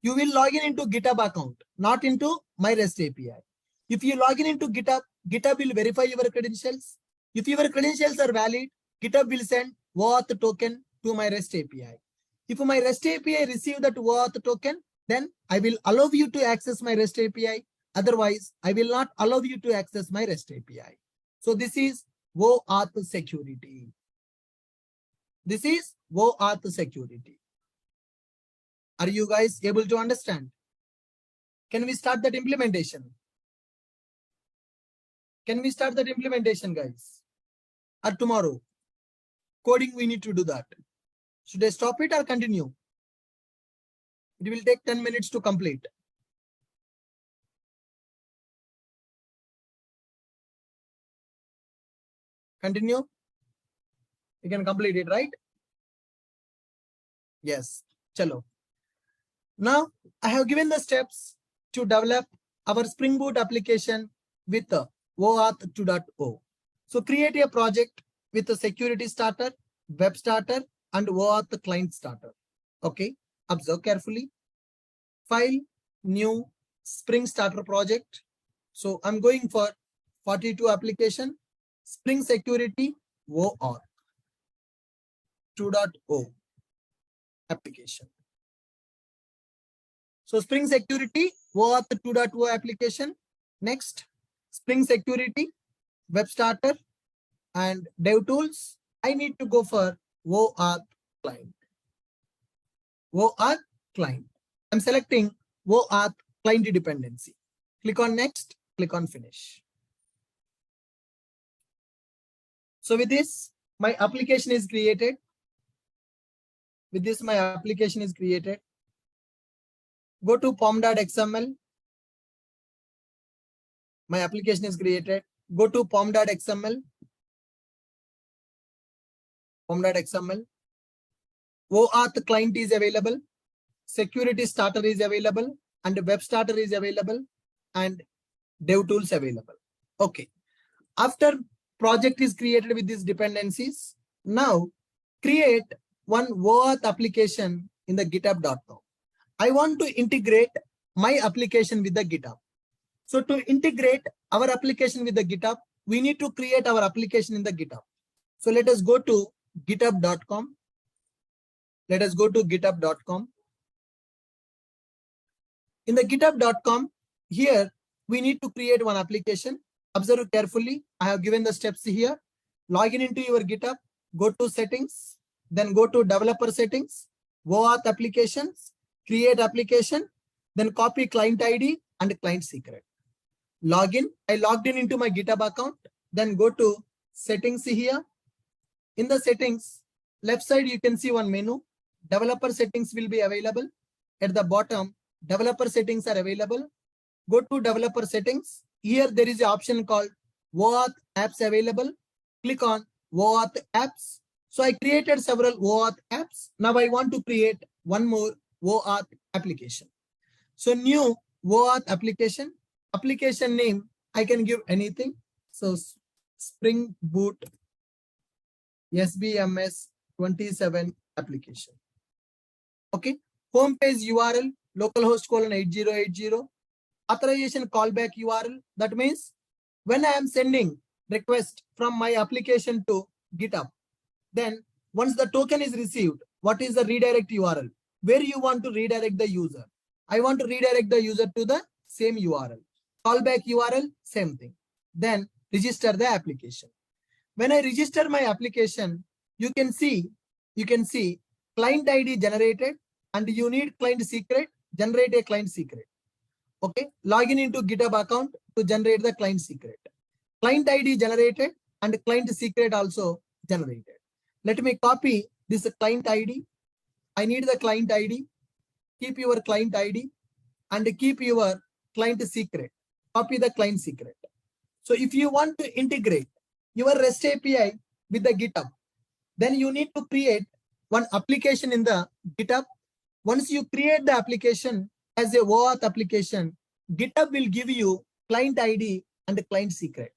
You will log in into GitHub account, not into my REST API. If you log in into GitHub, GitHub will verify your credentials. If your credentials are valid, GitHub will send OAuth token to my REST API. If my REST API receive that OAuth token, then I will allow you to access my REST API. Otherwise, I will not allow you to access my REST API. So this is OAuth security. This is OAuth security. Are you guys able to understand? Can we start that implementation? Can we start that implementation, guys? Or tomorrow? Coding, we need to do that. Should I stop it or continue? It will take 10 minutes to complete. Continue. You can complete it, right? Yes. Chalo. Now, I have given the steps to develop our Spring Boot application with OAuth 2.0. So create a project with a security starter, web starter, and OAuth client starter. Okay, observe carefully. File, new, Spring Starter project. So I'm going for 42 application, Spring Security, OAuth 2.0 application. So Spring Security, OAuth 2.0 application. Next, Spring Security, Web Starter, and Dev Tools. I need to go for OAuth client. OAuth client. I'm selecting OAuth client dependency. Click on next, click on finish. So with this, my application is created. With this, my application is created. Go to pom.xml. My application is created. Go to pom.xml. Pom.xml. OAuth client is available. Security starter is available. And web starter is available. And dev tools available. Okay. After project is created with these dependencies, now create one OAuth application in the github.com. I want to integrate my application with the GitHub. So to integrate our application with the GitHub, we need to create our application in the GitHub. So let us go to github.com. Let us go to github.com. In the github.com, here we need to create one application. Observe carefully. I have given the steps here. Log in into your GitHub. Go to settings. Then go to developer settings. OAuth applications. Create application. Then copy client ID and client secret. Login. I logged in into my GitHub account. Then go to settings here. In the settings, left side you can see one menu. Developer settings will be available. At the bottom, developer settings are available. Go to developer settings. Here there is an option called OAuth apps available. Click on OAuth apps. So I created several OAuth apps. Now I want to create one more OAuth application. So new OAuth application. Application name, I can give anything. So Spring Boot SBMS 27 application. Okay. Homepage URL, localhost colon 8080. Authorization callback URL. That means when I am sending request from my application to GitHub, then once the token is received, what is the redirect URL? Where you want to redirect the user? I want to redirect the user to the same URL. Callback URL, same thing. Then register the application. When I register my application, you can see client ID generated, and you need client secret, generate a client secret. Okay, login into GitHub account to generate the client secret. Client ID generated and client secret also generated. Let me copy this client ID. I need the client ID. Keep your client ID and keep your client secret. Copy the client secret. So if you want to integrate your REST API with the GitHub, then you need to create one application in the GitHub. Once you create the application as a OAuth application, GitHub will give you client ID and client secret.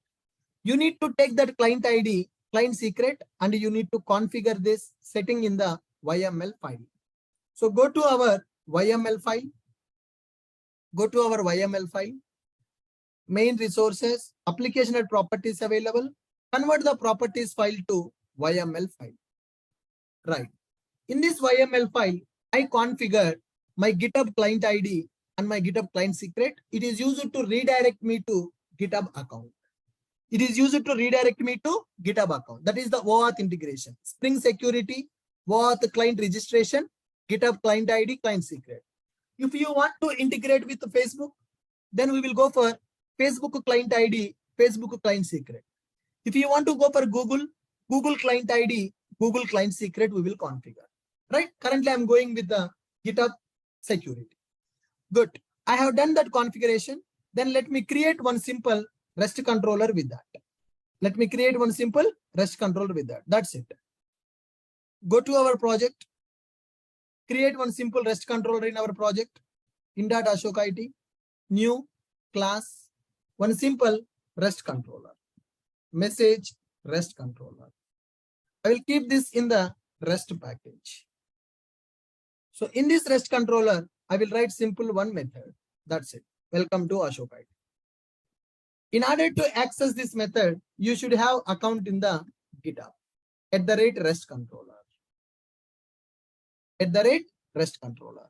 You need to take that client ID, client secret, and you need to configure this setting in the YML file. So go to our YML file. Go to our YML file. Main resources, application and properties available. Convert the properties file to YML file. Right. In this YML file, I configured my GitHub client ID and my GitHub client secret. It is used to redirect me to GitHub account. It is used to redirect me to GitHub account. That is the OAuth integration. Spring Security, OAuth client registration, GitHub client ID, client secret. If you want to integrate with Facebook, then we will go for Facebook client ID, Facebook client secret. If you want to go for Google, Google client ID, Google client secret, we will configure. Right? Currently, I'm going with the GitHub security. Good. I have done that configuration. Then let me create one simple REST controller with that. Let me create one simple REST controller with that. That's it. Go to our project. Create one simple REST controller in our project. in.ashok.it. New class. One simple REST controller. Message REST controller. I will keep this in the REST package. So in this REST controller, I will write simple one method. That's it. Welcome to Ashok IT. In order to access this method, you should have account in the GitHub @REST controller. @REST controller.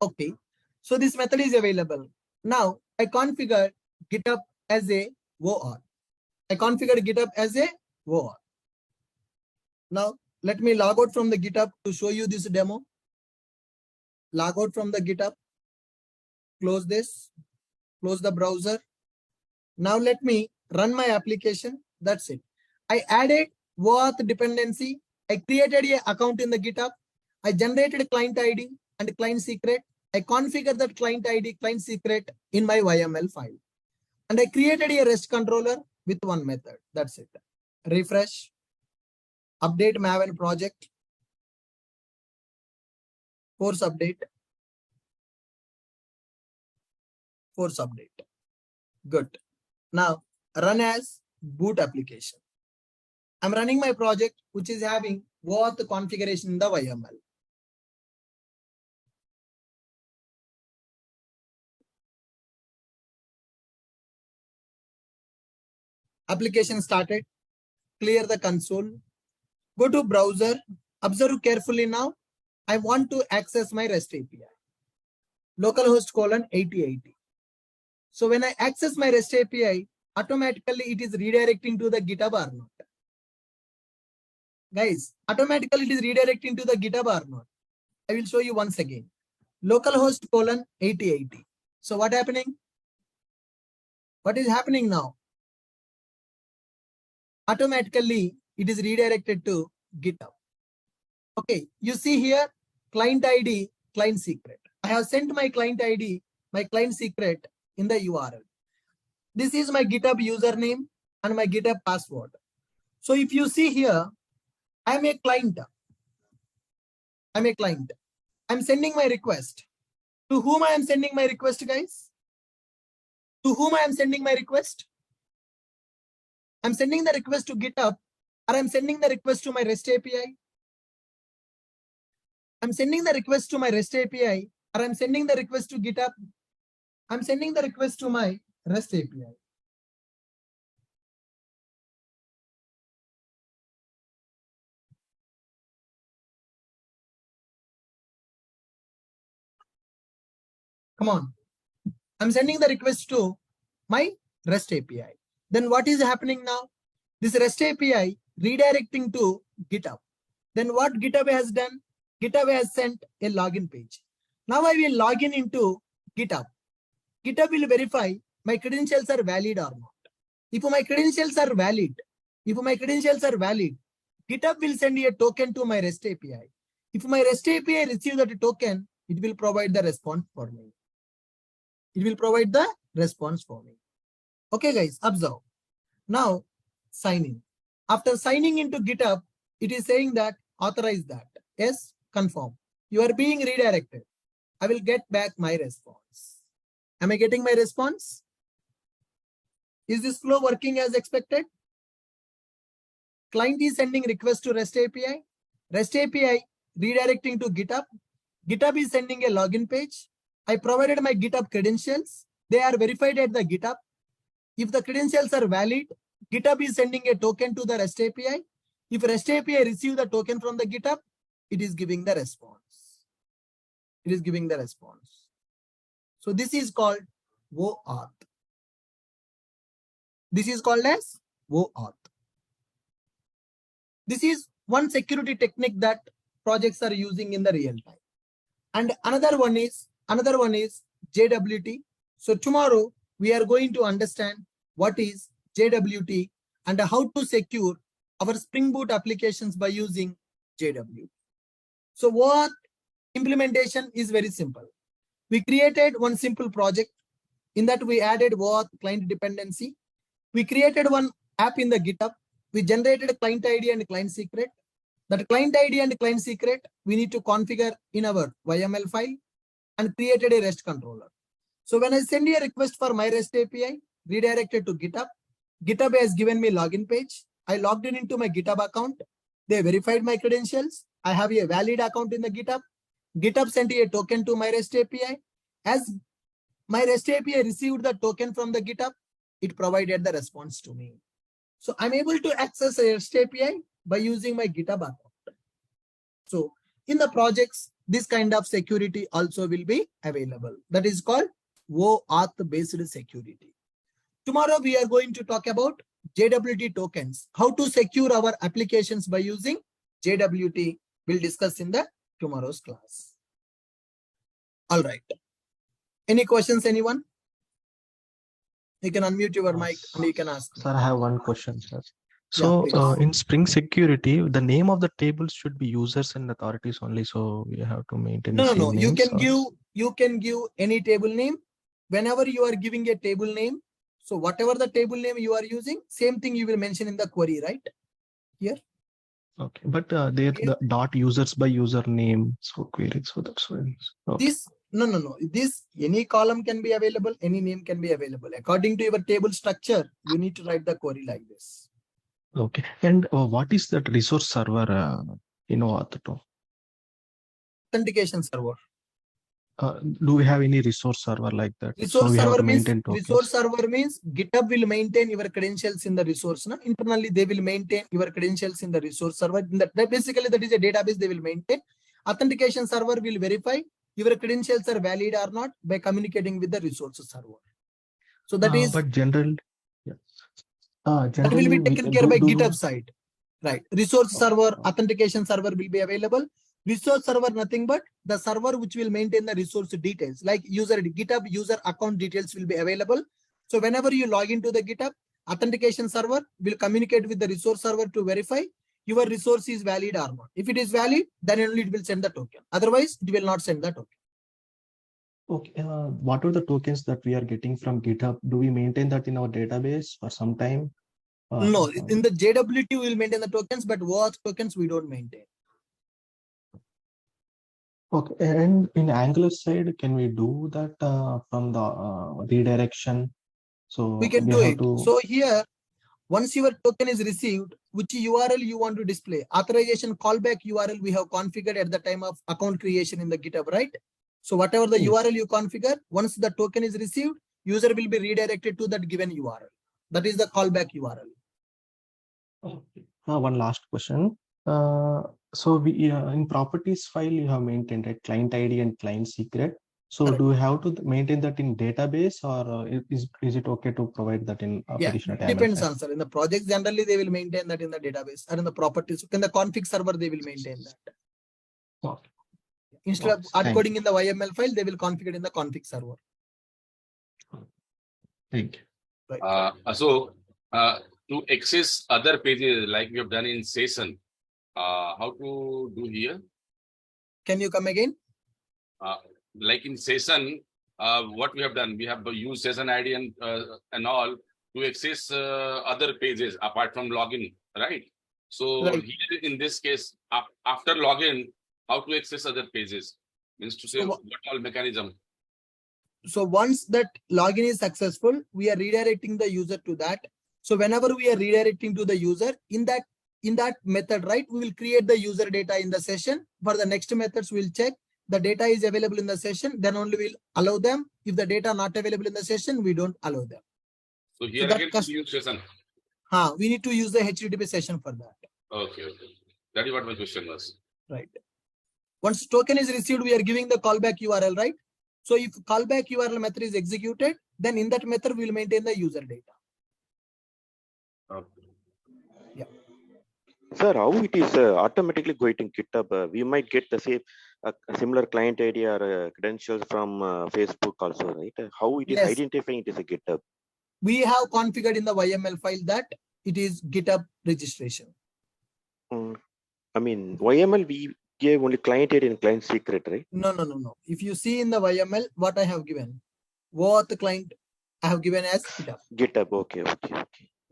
Okay. So this method is available. Now I configured GitHub as a OAuth. I configured GitHub as a OAuth. Now let me log out from the GitHub to show you this demo. Log out from the GitHub. Close this. Close the browser. Now let me run my application. That's it. I added OAuth dependency. I created an account in the GitHub. I generated client ID and client secret. I configured that client ID, client secret in my YML file. And I created a REST controller with one method. That's it. Refresh. Update Maven project. Force update. Force update. Good. Now run as boot application. I'm running my project, which is having OAuth configuration in the YML. Application started. Clear the console. Go to browser. Observe carefully now. I want to access my REST API. Localhost :8080. So when I access my REST API, automatically it is redirecting to the GitHub or not? Guys, automatically it is redirecting to the GitHub or not? I will show you once again. Localhost :8080. So what happening? What is happening now? Automatically it is redirected to GitHub. Okay, you see here client ID, client secret. I have sent my client ID, my client secret in the URL. This is my GitHub username and my GitHub password. So if you see here, I'm a client. I'm sending my request. To whom I am sending my request, guys? To whom I am sending my request? I'm sending the request to GitHub, or I'm sending the request to my REST API. I'm sending the request to my REST API, or I'm sending the request to GitHub. I'm sending the request to my REST API. Come on. I'm sending the request to my REST API. Then what is happening now? This REST API redirecting to GitHub. Then what GitHub has done? GitHub has sent a login page. Now I will log in into GitHub. GitHub will verify my credentials are valid or not. If my credentials are valid, GitHub will send a token to my REST API. If my REST API receives that token, it will provide the response for me. Okay, guys, observe. Now, sign in. After signing into GitHub, it is saying that authorize that. Yes, confirm. You are being redirected. I will get back my response. Am I getting my response? Is this flow working as expected? Client is sending request to REST API. REST API redirecting to GitHub. GitHub is sending a login page. I provided my GitHub credentials. They are verified at the GitHub. If the credentials are valid, GitHub is sending a token to the REST API. If REST API receives the token from the GitHub, it is giving the response. So this is called OAuth. This is called as OAuth. This is one security technique that projects are using in the real time. And another one is JWT. So tomorrow we are going to understand what is JWT and how to secure our Spring Boot applications by using JWT. So what implementation is very simple. We created one simple project. In that we added OAuth client dependency. We created one app in the GitHub. We generated a client ID and client secret. That client ID and client secret we need to configure in our YML file and created a REST controller. So when I send a request for my REST API, redirected to GitHub, GitHub has given me login page. I logged in into my GitHub account. They verified my credentials. I have a valid account in the GitHub. GitHub sent a token to my REST API. As my REST API received the token from the GitHub, it provided the response to me. So I'm able to access a REST API by using my GitHub account. So in the projects, this kind of security also will be available. That is called OAuth based security. Tomorrow we are going to talk about JWT tokens, how to secure our applications by using JWT. We'll discuss in the tomorrow's class. All right. Any questions, anyone? You can unmute your mic and you can ask. Sir, I have one question, sir. So Yeah, in Spring Security, the name of the tables should be users and authorities only. So we have to maintain the same names. You can give any table name whenever you are giving a table name. So whatever the table name you are using, same thing you will mention in the query, right? Here. Okay, but the dot users by user name so query. So that's why. Okay. This This any column can be available, any name can be available. According to your table structure, you need to write the query like this. Okay, and what is that resource server in OAuth? Authentication server. Do we have any resource server like that? Resource server means GitHub will maintain your credentials in the resource. No? Internally, they will maintain your credentials in the resource server. Basically, that is a database they will maintain. Authentication server will verify your credentials are valid or not by communicating with the resource server. So that is. But generally, yes. That will be taken care by GitHub side. Right. Resource server, authentication server will be available. Resource server, nothing but the server which will maintain the resource details like GitHub user account details will be available. So whenever you log into the GitHub, authentication server will communicate with the resource server to verify your resource is valid or not. If it is valid, then only it will send the token. Otherwise, it will not send the token. Okay. What are the tokens that we are getting from GitHub? Do we maintain that in our database for some time? No, in the JWT we will maintain the tokens, but OAuth tokens we don't maintain. Okay, and in Angular side, can we do that from the redirection? So we can do it. So here, once your token is received, which URL you want to display, authorization callback URL we have configured at the time of account creation in the GitHub, right? So whatever the URL you configure, once the token is received, user will be redirected to that given URL. That is the callback URL. Okay. One last question. So we in properties file you have maintained a client ID and client secret. So correct. Do we have to maintain that in database or is it okay to provide that in application? Yeah, depends on sir. In the projects generally they will maintain that in the database, and in the properties in the config server they will maintain that. Okay. Instead of hard coding in the YML file, they will configure it in the config server. Thank you. Right. To access other pages like we have done in session, how to do here? Can you come again? Like in session, what we have done, we have used session ID and all to access other pages apart from login, right? So right. Here in this case, after login, how to access other pages? Means to say what all mechanism. So once that login is successful, we are redirecting the user to that. So whenever we are redirecting to the user in that method, right, we will create the user data in the session. For the next methods, we'll check the data is available in the session, then only we'll allow them. If the data not available in the session, we don't allow them. So here so again, we use session. We need to use the HTTP session for that. Okay. That is what my question was. Right. Once token is received, we are giving the callback URL, right? So if callback URL method is executed, then in that method, we'll maintain the user data. Okay. Yeah. Sir, how it is automatically going to GitHub? We might get the same similar client ID or credentials from Facebook also, right? How it is identifying it is a GitHub? We have configured in the YML file that it is GitHub registration. I mean, YML we gave only client ID and client secret, right? No. If you see in the YML, what I have given, what the client I have given as GitHub. GitHub, okay.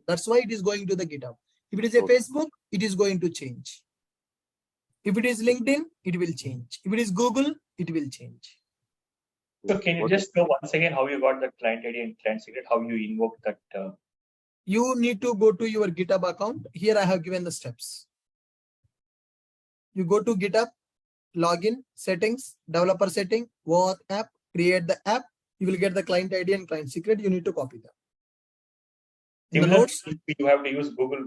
That's why it is going to the GitHub. If it is a Facebook, it is going to change. If it is LinkedIn, it will change. If it is Google, it will change. So can you just show once again how you got that client ID and client secret, how you invoke that? You need to go to your GitHub account. Here I have given the steps. You go to GitHub, login, settings, developer setting, OAuth app, create the app. You will get the client ID and client secret. You need to copy them. In the notes, you have to use Google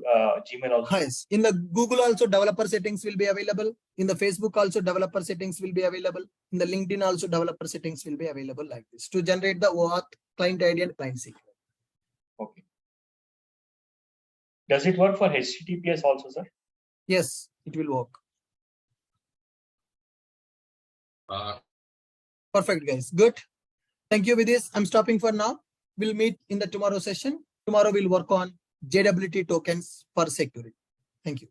Gmail also. Yes. In the Google also developer settings will be available. In the Facebook also developer settings will be available. In the LinkedIn also developer settings will be available like this to generate the OAuth, client ID and client secret. Okay. Does it work for HTTPS also, sir? Yes, it will work. Perfect, guys. Good. Thank you with this. I'm stopping for now. We'll meet in the tomorrow session. Tomorrow we'll work on JWT tokens for security. Thank you.